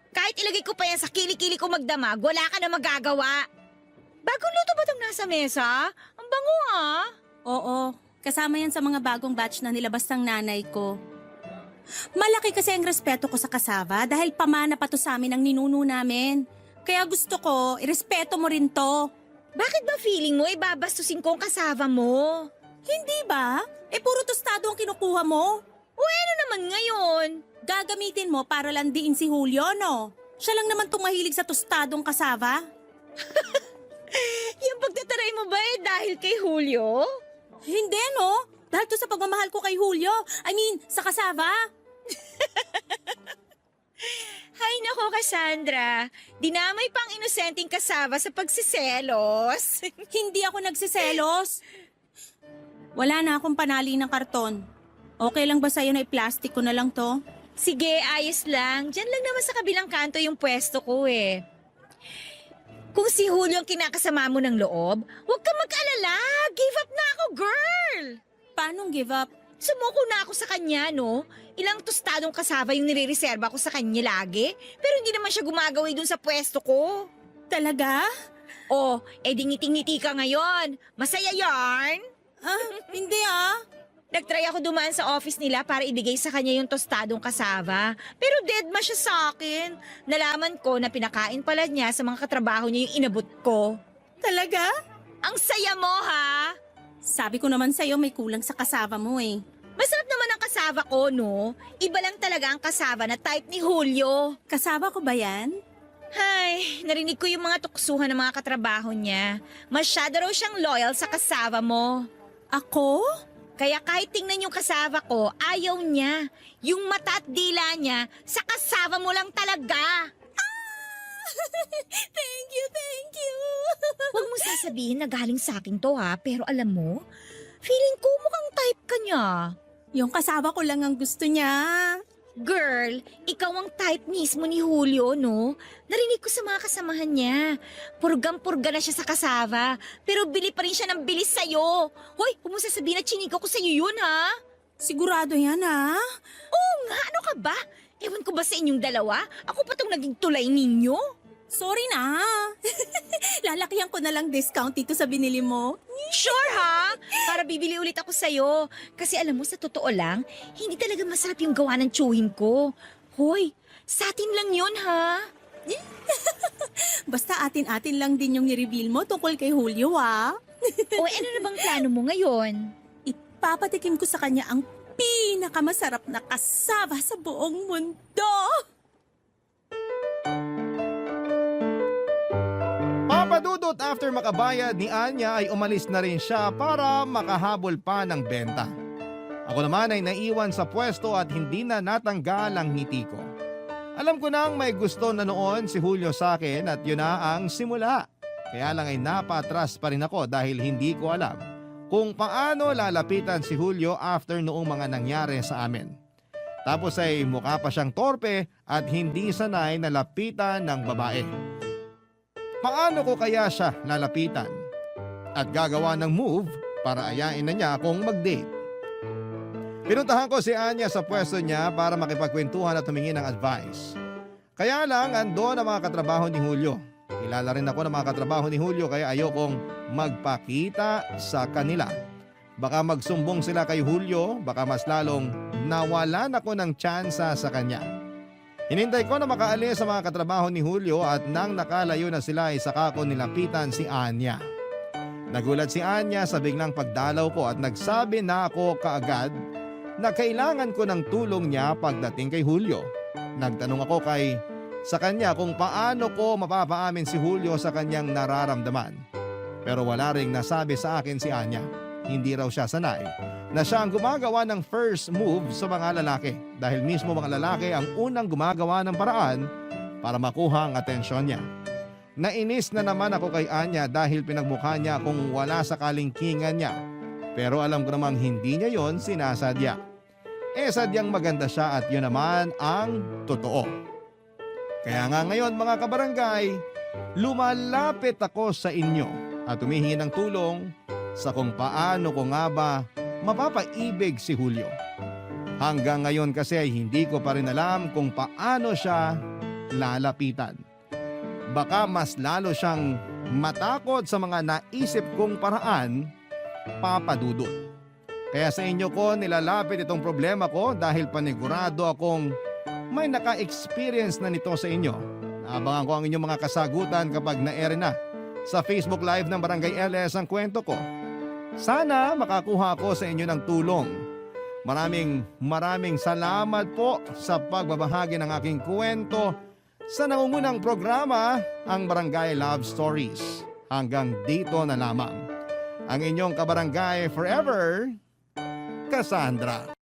Kahit ilagay ko pa yan sa kilikili ko magdamag, wala ka na magagawa. Bagong luto ba itong nasa mesa? Ang bango ah. Oo, kasama yan sa mga bagong batch na nilabas ng nanay ko. Malaki kasi ang respeto ko sa kasava dahil pamana pa to sa amin ang ninuno namin. Kaya gusto ko, irespeto mo rin to. Bakit ba feeling mo ibabastusin ko ang kasava mo? Hindi ba? Puro tostado ang kinukuha mo. O ano naman ngayon? Gagamitin mo para landiin si Julio, no? Siya lang naman tumahilig sa tostadong kasava. Yung pagtataray mo ba dahil kay Julio? Hindi, no? Dahil to sa pagmamahal ko kay Julio. I mean, sa kasava. Hay nako, Cassandra. Dinamay pang inosenteng kasava sa pagsiselos. Hindi ako nagsiselos. Wala na akong panali ng karton. Okay lang ba sa'yo na i-plastic ko na lang to? Sige, ayos lang. Diyan lang naman sa kabilang kanto yung pwesto ko eh. Kung si Julio ang kinakasama mo ng loob, huwag ka mag-alala. Give up na ako, girl! Paanong give up? Sumuko na ako sa kanya, no? Ilang tostadong kasava yung nire-reserva ko sa kanya lagi. Pero hindi naman siya gumagawa dun sa pwesto ko. Talaga? Oh, di ngiti-ngiti ka ngayon. Masaya yarn? Hindi ah. Nagtry ako dumaan sa office nila para ibigay sa kanya yung tostadong kasava. Pero deadma siya sa akin. Nalaman ko na pinakain pala niya sa mga katrabaho niya yung inabot ko. Talaga? Ang saya mo, ha? Sabi ko naman sa'yo may kulang sa kasava mo eh. Masarap naman ang kasava ko, no? Iba lang talaga ang kasava na type ni Julio. Kasava ko ba yan? Hay, narinig ko yung mga tuksuhan ng mga katrabaho niya. Masyado raw siyang loyal sa kasava mo. Ako? Kaya kahit tingnan yung kasava ko, ayaw niya. Yung mata at dila niya, sa kasava mo lang talaga. Thank you. Huwag mo sasabihin na galing sa akin to ha, pero alam mo, feeling ko mukhang type ka niya. Yung kasava ko lang ang gusto niya. Girl, ikaw ang type mismo ni Julio, no? Narinig ko sa mga kasamahan niya. Purgam-purga na siya sa kasava, pero bili pa rin siya ng bilis sa'yo. Hoy, huwag mo sasabihin na chinigaw ko sa'yo yun, ha? Sigurado yan ah. Oo nga, ano ka ba? Ewan ko ba sa inyong dalawa? Ako pa tong naging tulay ninyo? Sorry na. Lalakihan ko na lang discount dito sa binili mo. Sure ha? Para bibili ulit ako sa'yo. Kasi alam mo, sa totoo lang, hindi talaga masarap yung gawa ng chewin ko. Hoy, sa atin lang yun ha? Basta atin-atin lang din yung ni-reveal mo tungkol kay Julio ah. O ano na bang plano mo ngayon? Ipapatikim ko sa kanya ang pinakamasarap na kasava sa buong mundo. Papadudot after makabayad ni Anya ay umalis na rin siya para makahabol pa ng benta. Ako naman ay naiwan sa pwesto at hindi na natanggal ang ngiti ko. Alam ko nang may gusto na noon si Julio sa akin at yun na ang simula. Kaya lang ay napatras pa rin ako dahil hindi ko alam kung paano lalapitan si Julio after noong mga nangyari sa amin. Tapos ay mukha pa siyang torpe at hindi sanay na lapitan ng babae. Paano ko kaya siya lalapitan at gagawa ng move para ayain na niya akong mag-date? Pinuntahan ko si Anya sa pwesto niya para makipagkwentuhan at humingi ng advice. Kaya lang andon ang mga katrabaho ni Julio. Kilala rin ako ng mga katrabaho ni Julio kaya ayokong magpakita sa kanila. Baka magsumbong sila kay Julio, baka mas lalong nawalan ako ng tsansa sa kanya. Hinintay ko na makaalis sa mga katrabaho ni Julio at nang nakalayo na sila ay saka ko nilapitan si Anya. Nagulat si Anya sa biglang pagdalaw ko at nagsabi na ako kaagad na kailangan ko ng tulong niya pagdating kay Julio. Nagtanong ako sa kanya kung paano ko mapapaamin si Julio sa kanyang nararamdaman. Pero wala ring nasabi sa akin si Anya. Hindi raw siya sanay na siya ang gumagawa ng first move sa mga lalaki dahil mismo mga lalaki ang unang gumagawa ng paraan para makuha ang atensyon niya. Nainis na naman ako kay Anya dahil pinagmukha niya kung wala sa kalingkingan niya. Pero alam ko namang hindi niya yon sinasadya. Sadyang maganda siya at yun naman ang totoo. Kaya nga ngayon mga kabarangay, lumalapit ako sa inyo at humihingi ng tulong sa kung paano ko nga ba mapapaibig si Julio. Hanggang ngayon kasi ay hindi ko pa rin alam kung paano siya lalapitan. Baka mas lalo siyang matakot sa mga naisip kong paraan, Papa Dudut. Kaya sa inyo ko nilalapit itong problema ko dahil panigurado akong may naka-experience na nito sa inyo. Naabangan ko ang inyong mga kasagutan kapag na-air na sa Facebook Live ng Barangay LS ang kwento ko. Sana makakuha ako sa inyo ng tulong. Maraming salamat po sa pagbabahagi ng aking kwento sa nangungunang programa, ang Barangay Love Stories. Hanggang dito na lamang. Ang inyong kabarangay forever, Cassandra.